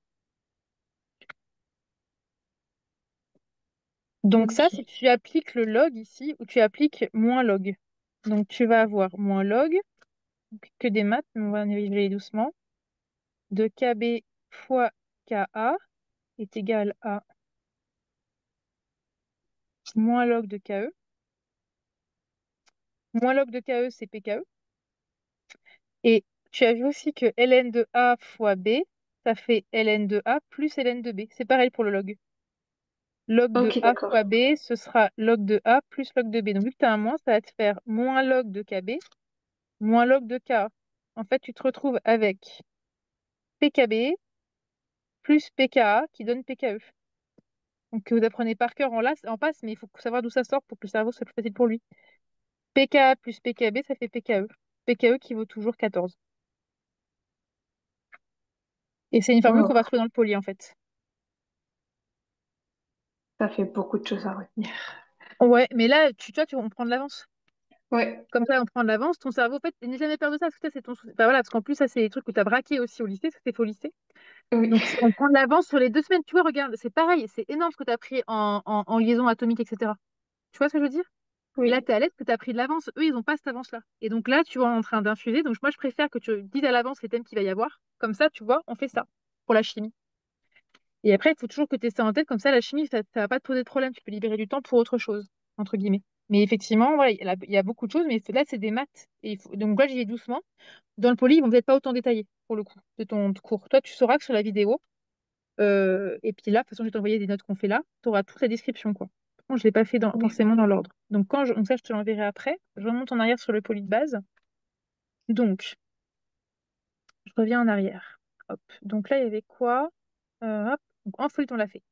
Speaker 1: Donc ça, si
Speaker 2: Ok.
Speaker 1: tu appliques le log ici, ou tu appliques moins log. Donc tu vas avoir moins log, donc que des maths, mais on va y aller doucement, de KB fois KA est égal à moins log de KE. Moins log de KE, c'est PKE. Et tu as vu aussi que ln de A fois B, ça fait ln de A plus ln de B. C'est pareil pour le log. Log de
Speaker 2: Ok,
Speaker 1: A fois
Speaker 2: d'accord.
Speaker 1: B, ce sera log de A plus log de B. Donc, vu que tu as un moins, ça va te faire moins log de KB, moins log de K. En fait, tu te retrouves avec PKB plus PKA qui donne PKE. Donc, que vous apprenez par cœur en passe, mais il faut savoir d'où ça sort pour que le cerveau soit plus facile pour lui. PKA plus PKB, ça fait PKE. PKE qui vaut toujours 14. Et c'est une formule qu'on va
Speaker 2: Oh,
Speaker 1: trouver dans le poly, en fait.
Speaker 2: ça fait beaucoup de choses à retenir.
Speaker 1: Ouais, mais là, on prend de l'avance.
Speaker 2: Ouais,
Speaker 1: Comme ça, on prend de l'avance. Ton cerveau, en fait, n'est jamais peur de ça, parce que ça, c'est ton souci. Enfin, voilà, parce qu'en plus, ça, c'est des trucs que tu as braqués aussi au lycée, ça, c'est faux lycée.
Speaker 2: oui,
Speaker 1: Donc, on prend de l'avance sur les 2 semaines. Tu vois, regarde, c'est pareil, c'est énorme ce que tu as pris en liaison atomique, etc. Tu vois ce que je veux dire? Et là,
Speaker 2: oui,
Speaker 1: tu es à l'aise que tu as pris de l'avance. Eux, ils n'ont pas cette avance-là. Et donc là, tu vois, en train d'infuser. Donc, moi, je préfère que tu dises à l'avance les thèmes qu'il va y avoir. Comme ça, tu vois, on fait ça pour la chimie. Et après, il faut toujours que tu aies ça en tête. Comme ça, la chimie, ça ne va pas te poser de problème. Tu peux libérer du temps pour autre chose, entre guillemets. Mais effectivement, voilà, il y a beaucoup de choses. Mais là, c'est des maths. Donc là, j'y vais doucement. Dans le poly, ils vont peut-être pas autant détailler, pour le coup, de ton cours. Toi, tu sauras que sur la vidéo, et puis là, de toute façon, je vais t'envoyer des notes qu'on fait là. Tu auras toute la description, quoi. Par contre, je ne l'ai pas fait
Speaker 2: oui,
Speaker 1: forcément dans l'ordre. Donc ça, je te l'enverrai après. Je remonte en arrière sur le poly de base. Donc, je reviens en arrière. Hop. Donc là, il y avait quoi? Hop. Donc, en folie, on l'a fait.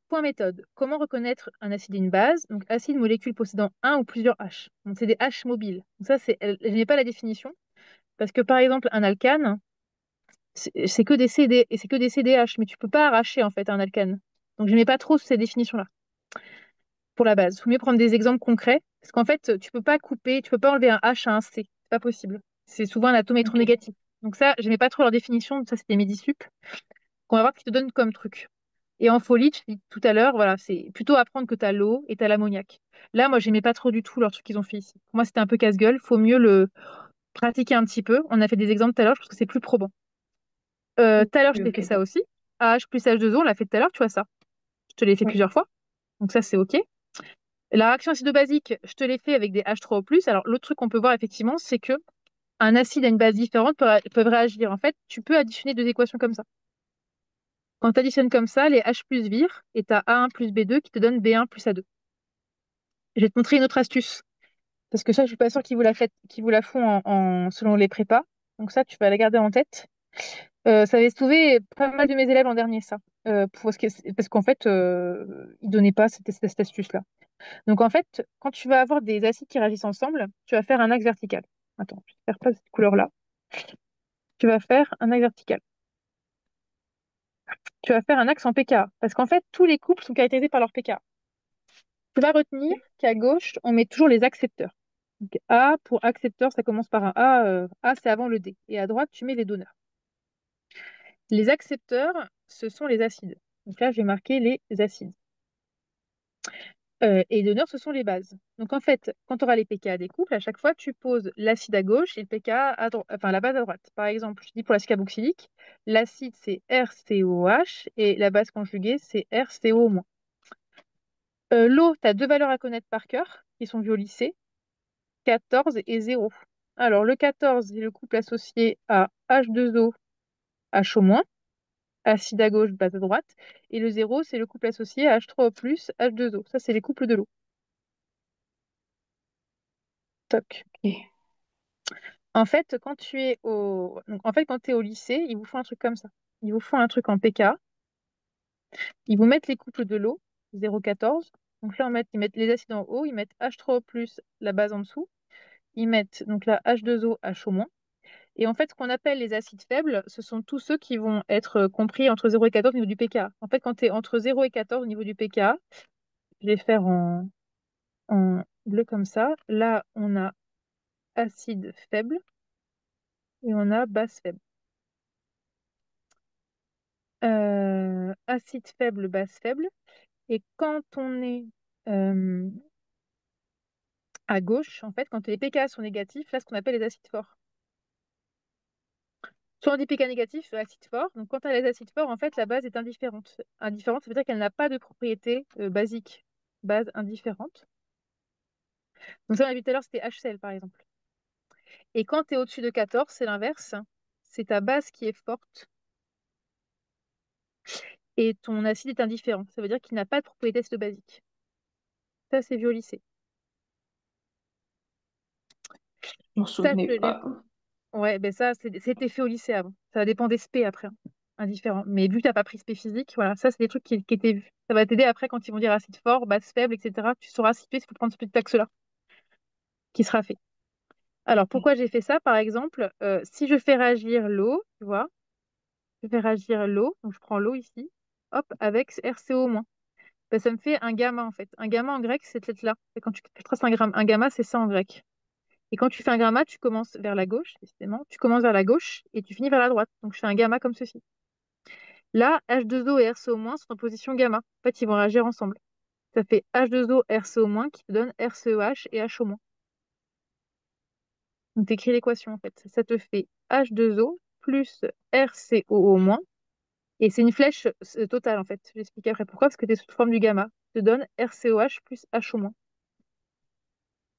Speaker 1: Point méthode. Comment reconnaître un acide et une base? Donc, acide, molécule possédant un ou plusieurs H. Donc, c'est des H mobiles. Donc, ça, je n'ai pas la définition. Parce que, par exemple, un alcane, c'est que des CD, et c'est que des CDH, mais tu peux pas arracher, en fait, un alcane. Donc, je n'aimais pas trop ces définitions-là. Pour la base. Il faut mieux prendre des exemples concrets, parce qu'en fait, tu peux pas couper, tu peux pas enlever un H à un C. C'est pas possible. C'est souvent un atome
Speaker 2: ok,
Speaker 1: électronégatif. Donc ça, j'aimais pas trop leur définition. Ça, c'était Medisup. Qu'on va voir ce qu'ils te donnent comme truc. Et en folie, je dis tout à l'heure, voilà, c'est plutôt apprendre que tu as l'eau et tu as l'ammoniac. Là, moi, j'aimais pas trop du tout leur truc qu'ils ont fait ici. Pour moi, c'était un peu casse-gueule. Faut mieux le pratiquer un petit peu. On a fait des exemples tout à l'heure, je pense que c'est plus probant. Tout à l'heure, je t'ai
Speaker 2: ok,
Speaker 1: fait ça aussi. H plus H2O, on l'a fait tout à l'heure, tu vois ça. Je te l'ai fait
Speaker 2: oui,
Speaker 1: plusieurs fois. Donc ça, c'est OK. La réaction acido-basique, je te l'ai fait avec des H3O+. Alors, l'autre truc qu'on peut voir, effectivement, c'est que un acide et une base différente peuvent réagir. En fait, tu peux additionner deux équations comme ça. Quand tu additionnes comme ça, les H plus virent et tu as A1 plus B2 qui te donne B1 plus A2. Je vais te montrer une autre astuce. Parce que ça, je suis pas sûre qu'ils vous la font selon les prépas. Donc ça, tu vas la garder en tête. Ça avait sauvé pas mal de mes élèves en dernier, ça. Parce qu'en fait, ils donnaient pas cette astuce-là. Donc en fait, quand tu vas avoir des acides qui réagissent ensemble, tu vas faire un axe vertical. Attends, je vais faire pas cette couleur-là. Tu vas faire un axe vertical. Tu vas faire un axe en pKa. Parce qu'en fait, tous les couples sont caractérisés par leur pKa. Tu vas retenir qu'à gauche, on met toujours les accepteurs. Donc, A pour accepteur, ça commence par un A. A, c'est avant le D. Et à droite, tu mets les donneurs. Les accepteurs, ce sont les acides. Donc là, j'ai marqué les acides. Et les donneurs, ce sont les bases. Donc en fait, quand tu auras les pKa des couples, à chaque fois, tu poses l'acide à gauche et le pKa à droite, enfin la base à droite. Par exemple, je dis pour l'acide carboxylique, l'acide c'est RCOH et la base conjuguée c'est RCO-. L'eau, tu as deux valeurs à connaître par cœur qui sont vues au lycée, 14 et 0. Alors le 14, c'est le couple associé à H2O, HO-, acide à gauche, base à droite. Et le 0, c'est le couple associé à H3O+, H2O. Ça, c'est les couples de l'eau. Toc.
Speaker 2: Ok.
Speaker 1: En fait, quand tu es au... Donc, en fait, quand tu es au lycée, ils vous font un truc comme ça. Ils vous font un truc en pK. Ils vous mettent les couples de l'eau, 0,14. Donc là, ils mettent les acides en haut, ils mettent H3O+, la base en dessous. Ils mettent donc là H2O, HO-. Et en fait, ce qu'on appelle les acides faibles, ce sont tous ceux qui vont être compris entre 0 et 14 au niveau du pKa. En fait, quand tu es entre 0 et 14 au niveau du pKa, je vais faire en bleu comme ça. Là, on a acide faible et on a base faible. Acide faible, base faible. Et quand on est euh, à gauche, en fait, quand les pKa sont négatifs, là, ce qu'on appelle les acides forts. Soit on dit pK négatif, soit acide fort. Donc, quand tu as les acides forts, en fait, la base est indifférente. Indifférente, ça veut dire qu'elle n'a pas de propriété basique. Base indifférente. Donc, ça, on a vu tout à l'heure, c'était HCl, par exemple. Et quand tu es au-dessus de 14, c'est l'inverse. C'est ta base qui est forte et ton acide est indifférent. Ça veut dire qu'il n'a pas de propriété basique. Ça, c'est vu au lycée.
Speaker 2: Je m'en
Speaker 1: Ça, je
Speaker 2: souvenais
Speaker 1: te l'ai.
Speaker 2: pas.
Speaker 1: Ouais, ben ça, c'était fait au lycée avant. Ça dépend des spé après, hein. Indifférent. Mais vu que tu n'as pas pris spé physique, voilà, ça, c'est des trucs qui étaient vus. Ça va t'aider après quand ils vont dire acide fort, base faible, etc. Tu sauras situer s'il faut prendre ce petit axe-là qui sera fait. Alors,
Speaker 2: Ok.
Speaker 1: pourquoi j'ai fait ça, par exemple, si je fais réagir l'eau, tu vois, je fais réagir l'eau, donc je prends l'eau ici, hop, avec RCO-. Ben, ça me fait un gamma, en fait. Un gamma en grec, c'est cette lettre-là. Et quand tu traces un gamma, c'est ça en grec. Et quand tu fais un gamma, tu commences vers la gauche, décidément. Tu commences vers la gauche et tu finis vers la droite. Donc, je fais un gamma comme ceci. Là, H2O et RCO- sont en position gamma. En fait, ils vont réagir ensemble. Ça fait H2O, RCO- qui te donne RCEH et HO-. Donc, tu écris l'équation, en fait. Ça te fait H2O plus RCOO-. Et c'est une flèche totale, en fait. Je vais expliquer après pourquoi. Parce que tu es sous forme du gamma. Ça te donne RCOH plus HO-.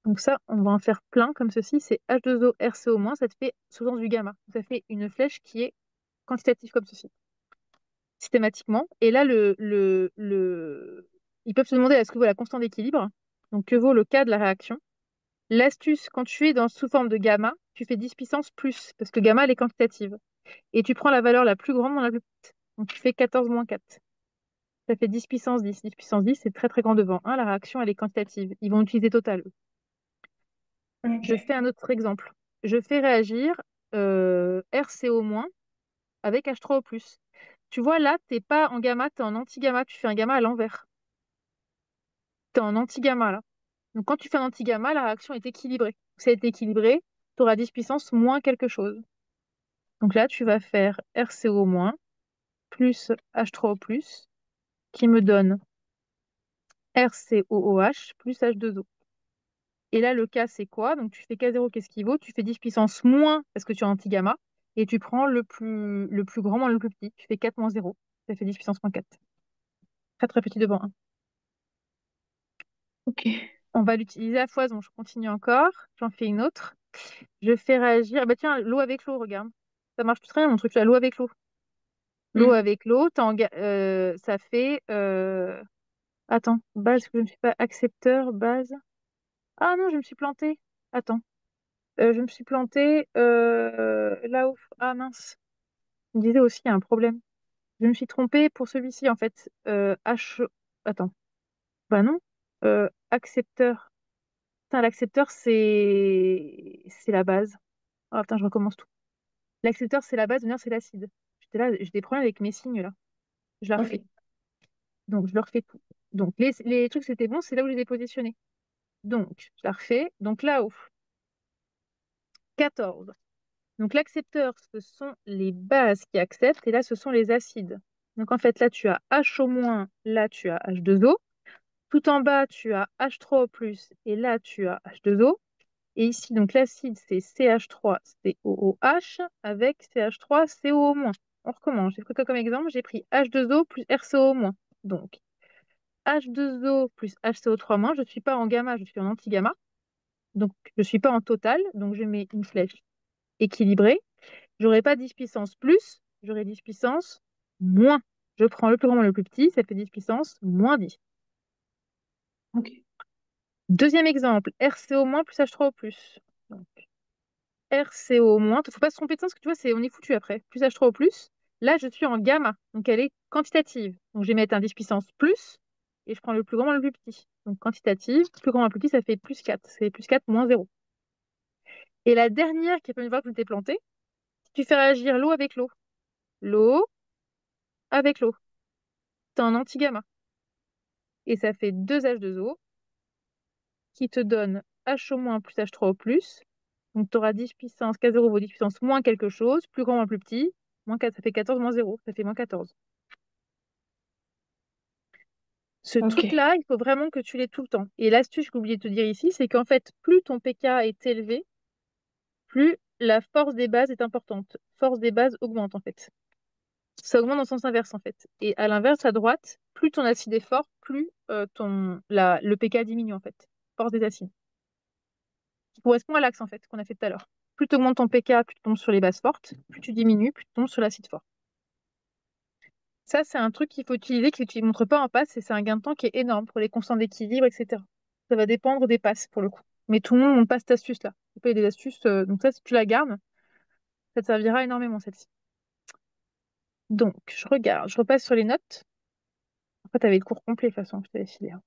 Speaker 1: Donc ça, on va en faire plein comme ceci. C'est H2O, RCO-, ça te fait sous sens du gamma. Ça fait une flèche qui est quantitative comme ceci, systématiquement. Et là, ils peuvent se demander est-ce que vaut la constante d'équilibre. Donc, que vaut le cas de la réaction. L'astuce, quand tu es sous forme de gamma, tu fais 10 puissance plus, parce que gamma, elle est quantitative. Et tu prends la valeur la plus grande dans la plus petite. Donc, tu fais 14 moins 4. Ça fait 10 puissance 10. 10 puissance 10, c'est très très grand devant 1. La réaction, elle est quantitative. Ils vont utiliser total, eux. Je
Speaker 2: Ok.
Speaker 1: fais un autre exemple. Je fais réagir RCO- avec H3O+. Tu vois, là, tu n'es pas en gamma, tu es en anti-gamma. Tu fais un gamma à l'envers. Tu es en anti-gamma, là. Donc, quand tu fais un anti-gamma, la réaction est équilibrée. Si elle est équilibrée, tu auras 10 puissance moins quelque chose. Donc là, tu vas faire RCO- plus H3O+, qui me donne RCOOH plus H2O. Et là, le K, c'est quoi? Donc, tu fais K0, qu'est-ce qui vaut? Tu fais 10 puissance moins, parce que tu as anti-gamma, et tu prends le plus grand moins le plus petit. Tu fais 4 moins 0. Ça fait 10 puissance moins 4. Très, très petit devant 1.
Speaker 2: Ok.
Speaker 1: On va l'utiliser à foison. Je continue encore. J'en fais une autre. Je fais réagir. Bah tiens, l'eau avec l'eau, regarde. Ça marche tout très bien, mon truc là. L'eau avec l'eau. L'eau
Speaker 2: Hmm.
Speaker 1: avec l'eau, ça fait. Attends, base, que je ne suis pas accepteur, base. Ah non, je me suis plantée. Attends. Je me suis plantée là où. Ah mince. Je me disais aussi, il y a un problème. Je me suis trompée pour celui-ci, en fait. H. Attends. Bah non. Accepteur. Putain, l'accepteur, c'est la base. Ah putain, je recommence tout. L'accepteur, c'est la base, le nerf, c'est l'acide. J'étais là, j'ai des problèmes avec mes signes, là. je la
Speaker 2: Ok.
Speaker 1: refais. Donc, je le refais tout. Donc, les trucs, c'était bon, c'est là où je les ai positionnés. Donc, je la refais. Donc, là-haut, 14. Donc, l'accepteur, ce sont les bases qui acceptent, et là, ce sont les acides. Donc, en fait, là, tu as H au moins, là, tu as H2O. Tout en bas, tu as H3O+, et là, tu as H2O. Et ici, donc l'acide, c'est CH3COOH avec CH3COO-. On recommence. J'ai pris quoi comme exemple? J'ai pris H2O plus RCO-. Donc, H2O plus HCO3-. Je ne suis pas en gamma, je suis en anti-gamma. Donc, je ne suis pas en total. Donc, je mets une flèche équilibrée. J'aurai pas 10 puissance plus, j'aurai 10 puissance moins. Je prends le plus grand et le plus petit, ça fait 10 puissance moins 10.
Speaker 2: Ok.
Speaker 1: Deuxième exemple, RCO- plus H3O+. Donc, RCO-, il ne faut pas se tromper de sens, parce que tu vois, on est foutu après. Plus H3O+. Là, je suis en gamma, donc elle est quantitative. Donc, je vais mettre un 10 puissance plus, et je prends le plus grand et le plus petit. Donc, quantitative, plus grand et le plus petit, ça fait plus 4. C'est plus 4 moins 0. Et la dernière, qui est une fois que je t'ai planté, si tu fais réagir l'eau avec l'eau avec l'eau, tu es en anti-gamma. Et ça fait 2H2O qui te donne HO- plus H3O+. Donc, tu auras 10 puissance K0 vaut 10 puissance moins quelque chose, plus grand moins plus petit. Moins 4, ça fait 14 moins 0, ça fait moins 14. Ce
Speaker 2: Ok.
Speaker 1: truc-là, il faut vraiment que tu l'aies tout le temps. Et l'astuce que j'ai oublié de te dire ici, c'est qu'en fait, plus ton pK est élevé, plus la force des bases est importante. Force des bases augmente en fait. Ça augmente dans le sens inverse en fait. Et à l'inverse, à droite, plus ton acide est fort, plus le pK diminue en fait. Force des acides. Qui correspond à l'axe en fait qu'on a fait tout à l'heure. Plus tu augmentes ton pK, plus tu tombes sur les bases fortes, plus tu diminues, plus tu tombes sur l'acide fort. Ça, c'est un truc qu'il faut utiliser, que tu ne montres pas en passe, et c'est un gain de temps qui est énorme pour les constants d'équilibre, etc. Ça va dépendre des passes pour le coup. Mais tout le monde n'a pas cette astuce-là. Il peut y avoir des astuces, donc ça, si tu la gardes, ça te servira énormément celle-ci. Donc, je regarde, je repasse sur les notes. Après, tu avais le cours complet, de toute façon, je t'avais filé, hein.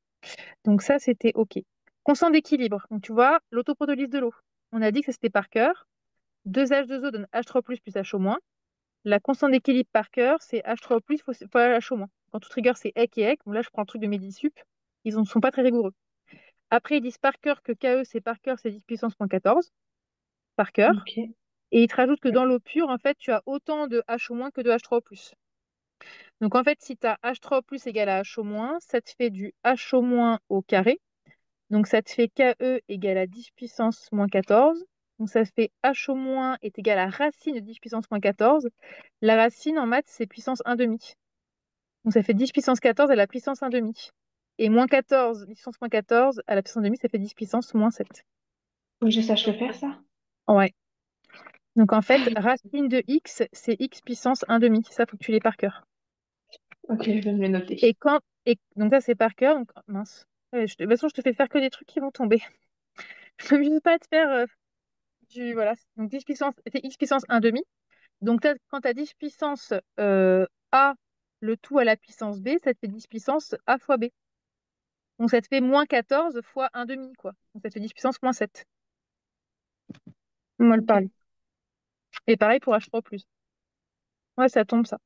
Speaker 1: Donc ça, c'était OK. Constant d'équilibre. Donc tu vois, l'autoprotolyse de l'eau. On a dit que ça c'était par cœur. 2H2O donne H3+, plus HO-. La constante d'équilibre par cœur, c'est H3+, fois HO-. Quand tout trigger, c'est EC et EC. Bon, là, je prends le truc de Medisup. Ils ne sont pas très rigoureux. Après, ils disent par cœur que KE, c'est par cœur, c'est 10 puissance moins 14 par cœur.
Speaker 2: Ok.
Speaker 1: Et ils te rajoutent que dans l'eau pure, en fait, tu as autant de HO- que de H3+. Donc, en fait, si tu as H3+ égale à HO-, ça te fait du HO- au carré. Donc, ça te fait KE égale à 10 puissance moins 14. Donc, ça fait HO- est égal à racine de 10 puissance moins 14. La racine, en maths, c'est puissance 1 demi. Donc, ça fait 10 puissance 14 à la puissance 1 demi. Et moins 14, 10 puissance moins 14 à la puissance 1 demi, ça fait 10 puissance moins 7.
Speaker 2: Faut que je sache le faire, ça?
Speaker 1: Ouais. Donc, en
Speaker 2: Ah
Speaker 1: fait,
Speaker 2: oui.
Speaker 1: racine de x, c'est x puissance 1 demi. Ça, faut que tu l'aies par cœur.
Speaker 2: Ok, je vais me le noter.
Speaker 1: Donc, ça, c'est par cœur. Donc, mince. Ouais, de toute façon, je te fais faire que des trucs qui vont tomber. Je peux juste pas te faire voilà. Donc, 10 puissance, c'est x puissance 1 demi. Donc, quand tu as 10 puissance A, le tout à la puissance B, ça te fait 10 puissance A fois B. Donc, ça te fait moins 14 fois 1 demi, quoi. Donc, ça te fait 10 puissance moins 7. On va le
Speaker 2: Ok.
Speaker 1: parler. Et pareil pour H3+. Ouais, ça tombe, ça.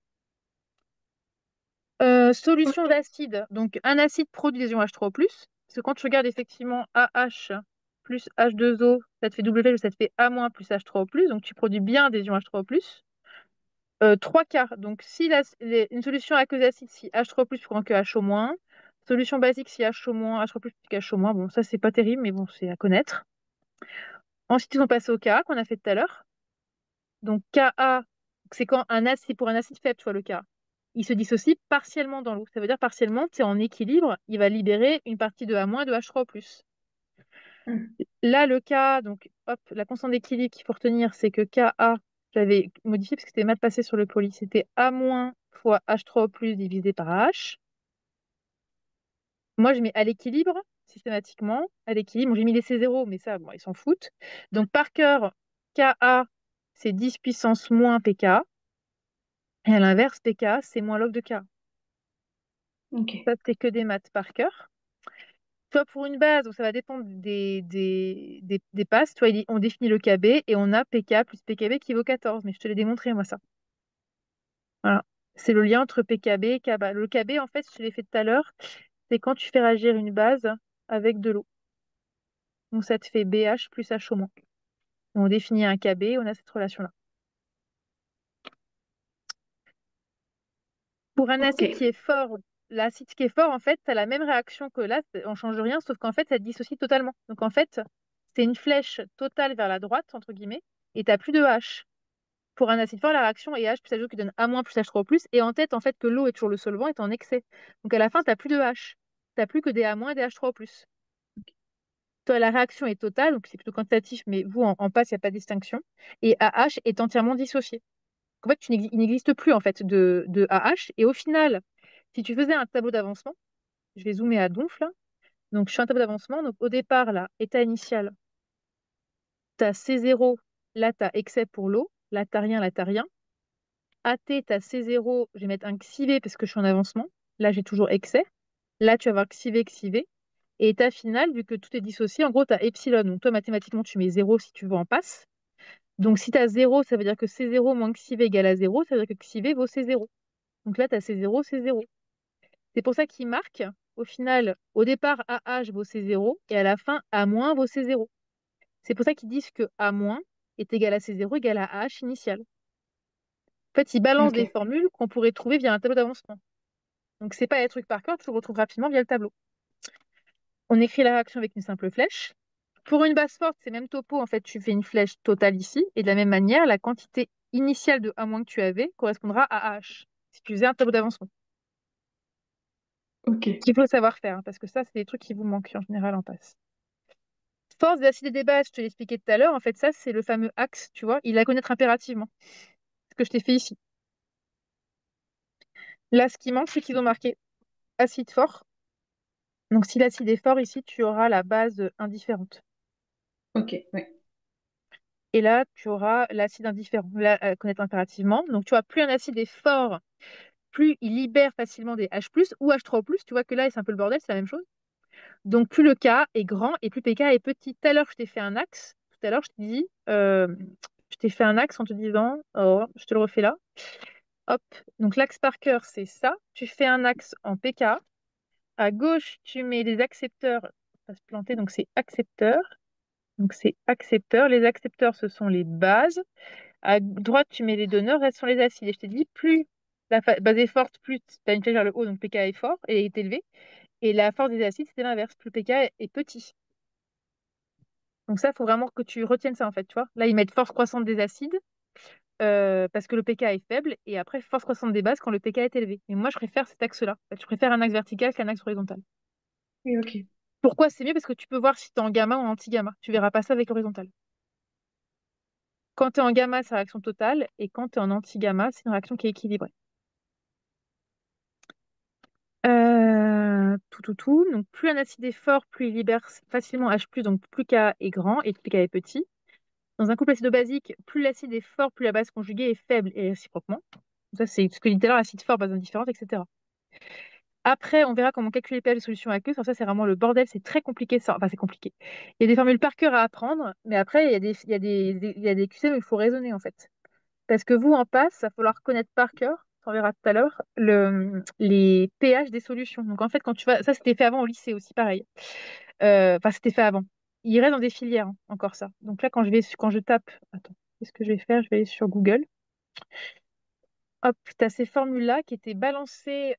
Speaker 1: Solution d'acide. Donc, un acide produit des ions H3+. Parce que quand tu regardes effectivement AH plus H2O, ça te fait W, ça te fait A- plus H3O+. Donc, tu produis bien des ions H3+. 3 quarts. Donc, si une solution aqueuse acide, si H3+, plus grand que HO-. Solution basique, si HO-, H3+, plus que HO-. Bon, ça, c'est pas terrible, mais bon, c'est à connaître. Ensuite, ils sont passés au Ka qu'on a fait tout à l'heure. Donc, Ka, c'est quand c'est pour un acide faible, tu vois, le Ka. Il se dissocie partiellement dans l'eau. Ça veut dire partiellement, tu es en équilibre, il va libérer une partie de A- et de H3+.
Speaker 2: Hmm.
Speaker 1: Là, le Ka, donc, hop, la constante d'équilibre qu'il faut retenir, c'est que Ka, j'avais modifié parce que c'était mal passé sur le poly, c'était A- fois H3+ divisé par H. Moi, je mets à l'équilibre, systématiquement, à l'équilibre. Bon, j'ai mis les C0, mais ça, bon, ils s'en foutent. Donc, par cœur, Ka, c'est 10 puissance moins Pk. Et à l'inverse, Pk, c'est moins log de K.
Speaker 2: Ok.
Speaker 1: Ça, c'est que des maths par cœur. Soit pour une base, où ça va dépendre des passes. Toi, on définit le KB et on a Pk plus Pkb qui vaut 14. Mais je te l'ai démontré, moi, ça. Voilà. C'est le lien entre PKB et Kb. Le Kb, en fait, je te l'ai fait tout à l'heure, c'est quand tu fais réagir une base avec de l'eau. Donc ça te fait BH plus H au moins. On définit un Kb, on a cette relation-là. Pour un
Speaker 2: Ok,
Speaker 1: acide qui est fort, l'acide qui est fort, en fait, tu as la même réaction que là, on change rien, sauf qu'en fait, ça te dissocie totalement. Donc en fait, c'est une flèche totale vers la droite, entre guillemets, et tu n'as plus de H. Pour un acide fort, la réaction est H plus H2 qui donne A- plus H3+, et en tête, en fait, que l'eau est toujours le solvant, est en excès. Donc à la fin, tu n'as plus de H. Tu n'as plus que des A- et des H3+. Toi, la réaction est totale, donc c'est plutôt quantitatif, mais vous, en passe, il n'y a pas de distinction. Et AH est entièrement dissocié. En fait, il n'existe plus en fait de AH. Et au final, si tu faisais un tableau d'avancement, je vais zoomer à donf là. Donc, je fais un tableau d'avancement. Donc, au départ, là, état initial, tu as C0, là, tu as excès pour l'eau. Là, tu rien, là, tu rien. AT, tu as C0, je vais mettre un xivé parce que je suis en avancement. Là, j'ai toujours excès. Là, tu vas avoir xivé, xivé. Et état final, vu que tout est dissocié, en gros, tu as epsilon. Donc, toi, mathématiquement, tu mets 0 si tu veux en passe. Donc, si tu as 0, ça veut dire que C0 moins xivé égale à 0. Ça veut dire que xivé vaut C0. Donc là, tu as C0, C0. C'est pour ça qu'ils marquent, au final, au départ, AH vaut C0 et à la fin, A- vaut C0. C'est pour ça qu'ils disent que A- est égal à C0 égal à AH initial. En fait, ils balancent des
Speaker 2: ok,
Speaker 1: formules qu'on pourrait trouver via un tableau d'avancement. Donc, c'est pas des trucs par cœur, tu le retrouves rapidement via le tableau. On écrit la réaction avec une simple flèche. Pour une base forte, c'est même topo. En fait, tu fais une flèche totale ici. Et de la même manière, la quantité initiale de A- que tu avais correspondra à AH, si tu faisais un tableau d'avancement.
Speaker 2: ok,
Speaker 1: Il faut savoir faire, hein, parce que ça, c'est des trucs qui vous manquent en général en passe. Force des acides et des bases, je te l'ai expliqué tout à l'heure. En fait, ça, c'est le fameux axe, tu vois. Il à connaître impérativement. Ce que je t'ai fait ici. Là, ce qui manque, c'est qu'ils ont marqué acide fort. Donc, si l'acide est fort, ici, tu auras la base indifférente.
Speaker 2: ok, ouais,
Speaker 1: Et là, tu auras l'acide indifférent. Là, à connaître impérativement. Donc, tu vois, plus un acide est fort, plus il libère facilement des H+, ou H3+. Tu vois que là, c'est un peu le bordel, c'est la même chose. Donc, plus le K est grand et plus PK est petit. Tout à l'heure, je t'ai fait un axe. Tout à l'heure, je t'ai dit, je t'ai fait un axe en te disant, oh, je te le refais là. Hop, donc l'axe Parker, c'est ça. Tu fais un axe en PK. À gauche, tu mets des accepteurs. Ça va se planter, donc c'est accepteur. Donc c'est accepteur. Les accepteurs, ce sont les bases. À droite, tu mets les donneurs, restent sont les acides. Et je t'ai dit, plus la base est forte, plus tu as une flèche vers le haut, donc PK est fort et est élevé. Et la force des acides, c'est l'inverse. Plus PK est petit. Donc ça, il faut vraiment que tu retiennes ça en fait, tu vois. Là, ils mettent force croissante des acides parce que le pK est faible et après force croissante des bases quand le pK est élevé. Mais moi, je préfère cet axe-là. En fait, je préfère un axe vertical qu'un axe horizontal.
Speaker 2: oui, ok,
Speaker 1: Pourquoi c'est mieux? Parce que tu peux voir si tu es en gamma ou en anti-gamma. Tu verras pas ça avec l'horizontal. Quand tu es en gamma, c'est réaction totale et quand tu es en anti-gamma, c'est une réaction qui est équilibrée. Tout. Donc, plus un acide est fort, plus il libère facilement H+, donc plus K est grand et plus K est petit. Dans un couple acido-basique, plus l'acide est fort, plus la base conjuguée est faible et réciproquement. Ça, c'est ce que je disais tout à l'heure, acide fort, base indifférente, etc. Après, on verra comment calculer les pH des solutions aqueuses. Alors ça, c'est vraiment le bordel, c'est très compliqué. Ça. Enfin, c'est compliqué. Il y a des formules par cœur à apprendre, mais après, il y a des QCM où il faut raisonner, en fait. Parce que vous, en passe, il va falloir connaître par cœur, on verra tout à l'heure, les pH des solutions. Donc, en fait, quand tu vas... Ça, c'était fait avant au lycée aussi, pareil. Enfin, c'était fait avant. Il reste dans des filières, hein, encore ça. Donc là, quand je tape... Attends, qu'est-ce que je vais faire? Je vais aller sur Google. Hop, tu as ces formules-là qui étaient balancées,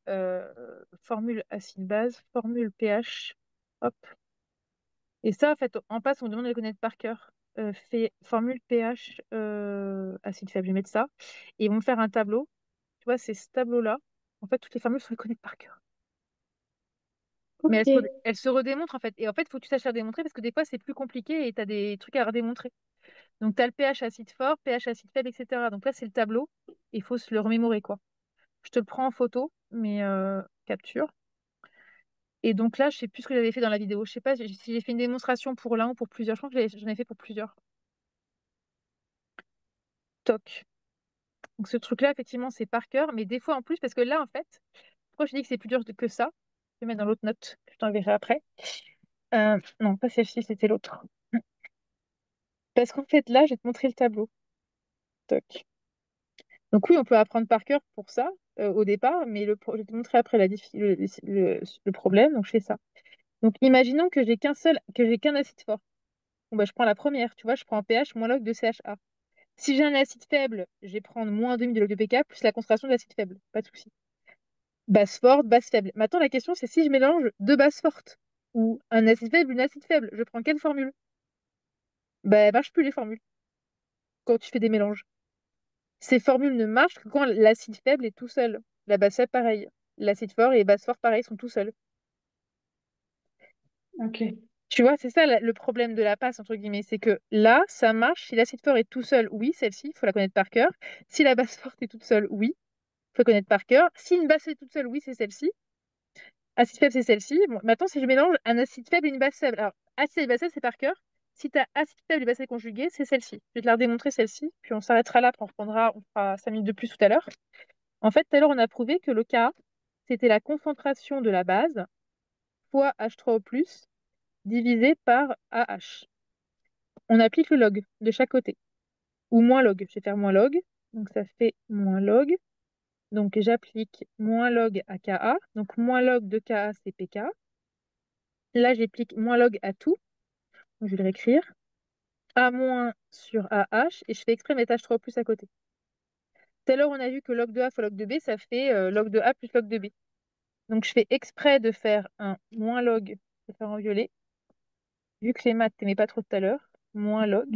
Speaker 1: formule acide-base, formule pH. Hop. Et ça, en fait, en passe, on demande de les connaître par cœur. Fait formule pH acide faible, je vais mettre ça. Et ils vont me faire un tableau. Tu vois, c'est ce tableau-là. En fait, toutes les formules sont reconnues par cœur. Mais
Speaker 2: ok,
Speaker 1: elles se redémontrent, en fait. Et en fait, il faut que tu saches la démontrer parce que des fois, c'est plus compliqué et tu as des trucs à redémontrer. Donc, tu as le pH acide fort, pH acide faible, etc. Donc là, c'est le tableau. Il faut se le remémorer, quoi. Je te le prends en photo, mais capture. Et donc là, je sais plus ce que j'avais fait dans la vidéo. Je sais pas si j'ai fait une démonstration pour l'un ou pour plusieurs. Je crois que j'en ai fait pour plusieurs. Toc. Donc ce truc-là, effectivement, c'est par cœur, mais des fois en plus, parce que là, en fait, pourquoi je dis que c'est plus dur que ça? Je vais mettre dans l'autre note, je t'enverrai après. Non, pas celle-ci, c'était l'autre. Parce qu'en fait, là, je vais te montrer le tableau. Toc. Donc oui, on peut apprendre par cœur pour ça, au départ, mais je vais te montrer après le problème. Donc, je fais ça. Donc, imaginons que j'ai qu'un acide fort. Bon, bah, je prends la première, tu vois, je prends un pH moins log de CHA. Si j'ai un acide faible, je vais prendre moins 1,5 de log de pK plus la concentration de l'acide faible. Pas de souci. Base forte, base faible. Maintenant, la question, c'est si je mélange deux bases fortes ou un acide faible, une acide faible, je prends quelle formule? Bah, elles marchent plus les formules quand tu fais des mélanges. Ces formules ne marchent que quand l'acide faible est tout seul. La base faible, pareil. L'acide fort et les bases fortes, pareil, sont tout seuls.
Speaker 2: Ok.
Speaker 1: Tu vois, c'est ça le problème de la passe, entre guillemets. C'est que là, ça marche. Si l'acide fort est tout seul, oui, celle-ci, il faut la connaître par cœur. Si la base forte est toute seule, oui, il faut connaître par cœur. Si une base est toute seule, oui, c'est celle-ci. Acide faible, c'est celle-ci. Bon, maintenant, si je mélange un acide faible et une base faible. Alors, acide et base faible, c'est par cœur. Si tu as acide faible et base faible conjuguée, c'est celle-ci. Je vais te la redémontrer, celle-ci. Puis on s'arrêtera là, puis on fera 5 minutes de plus tout à l'heure. En fait, tout à l'heure, on a prouvé que le K, c'était la concentration de la base fois H3O+, divisé par AH. On applique le log de chaque côté. Ou moins log. Je vais faire moins log. Donc, ça fait moins log. Donc, j'applique moins log à Ka. Donc, moins log de Ka, c'est Pk. Là, j'applique moins log à tout. Donc, je vais le réécrire. A- sur AH. Et je fais exprès mettre H3O+ à côté. Tout à l'heure, on a vu que log de A fois log de B, ça fait log de A plus log de B. Donc, je fais exprès de faire un moins log, je vais faire en violet, vu que les maths, t'aimais pas trop tout à l'heure, moins log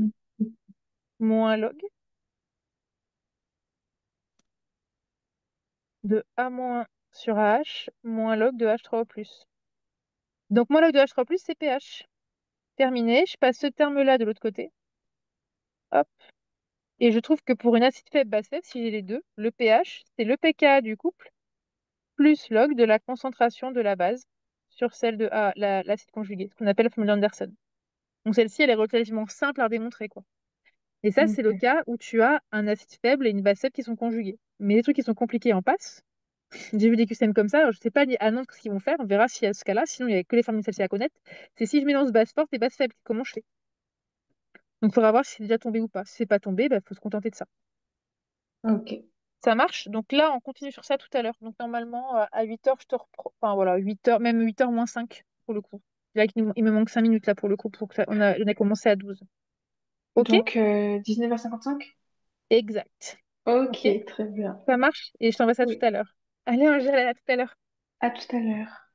Speaker 1: de A- sur AH, moins log de H3O+. Donc, moins log de H3+, c'est pH. Terminé, je passe ce terme-là de l'autre côté. Hop. Et je trouve que pour une acide faible, base faible, si j'ai les deux, le pH, c'est le pK du couple, plus log de la concentration de la base sur celle de A, l'acide conjugué, ce qu'on appelle la formule d'Anderson. Donc, celle-ci, elle est relativement simple à démontrer, quoi. Et ça, c'est le
Speaker 2: Ok.
Speaker 1: cas où tu as un acide faible et une base faible qui sont conjugués. Mais les trucs qui sont compliqués en passe, j'ai vu des QCM comme ça, alors je ne sais pas à Nantes ce qu'ils vont faire, on verra s'il y a ce cas-là, sinon il n'y a que les formules celles-ci à connaître. C'est si je mélange base forte et base faible, comment je fais? Donc il faudra voir si c'est déjà tombé ou pas. Si c'est pas tombé, il faut se contenter de ça.
Speaker 2: Ok.
Speaker 1: Ça marche. Donc là, on continue sur ça tout à l'heure. Donc normalement, à 8h, je te reprends. Enfin voilà, 8h, même 8h moins 5 pour le coup. Là, il me manque 5 minutes là pour le coup, pour que on a commencé à 12. Ok?
Speaker 2: Donc, 19h55.
Speaker 1: Exact.
Speaker 2: Ok,
Speaker 1: Ok?
Speaker 2: très bien.
Speaker 1: Ça marche et je t'envoie ça tout
Speaker 2: Oui.
Speaker 1: à l'heure. Allez, Angèle, à tout à l'heure.
Speaker 2: À tout à l'heure.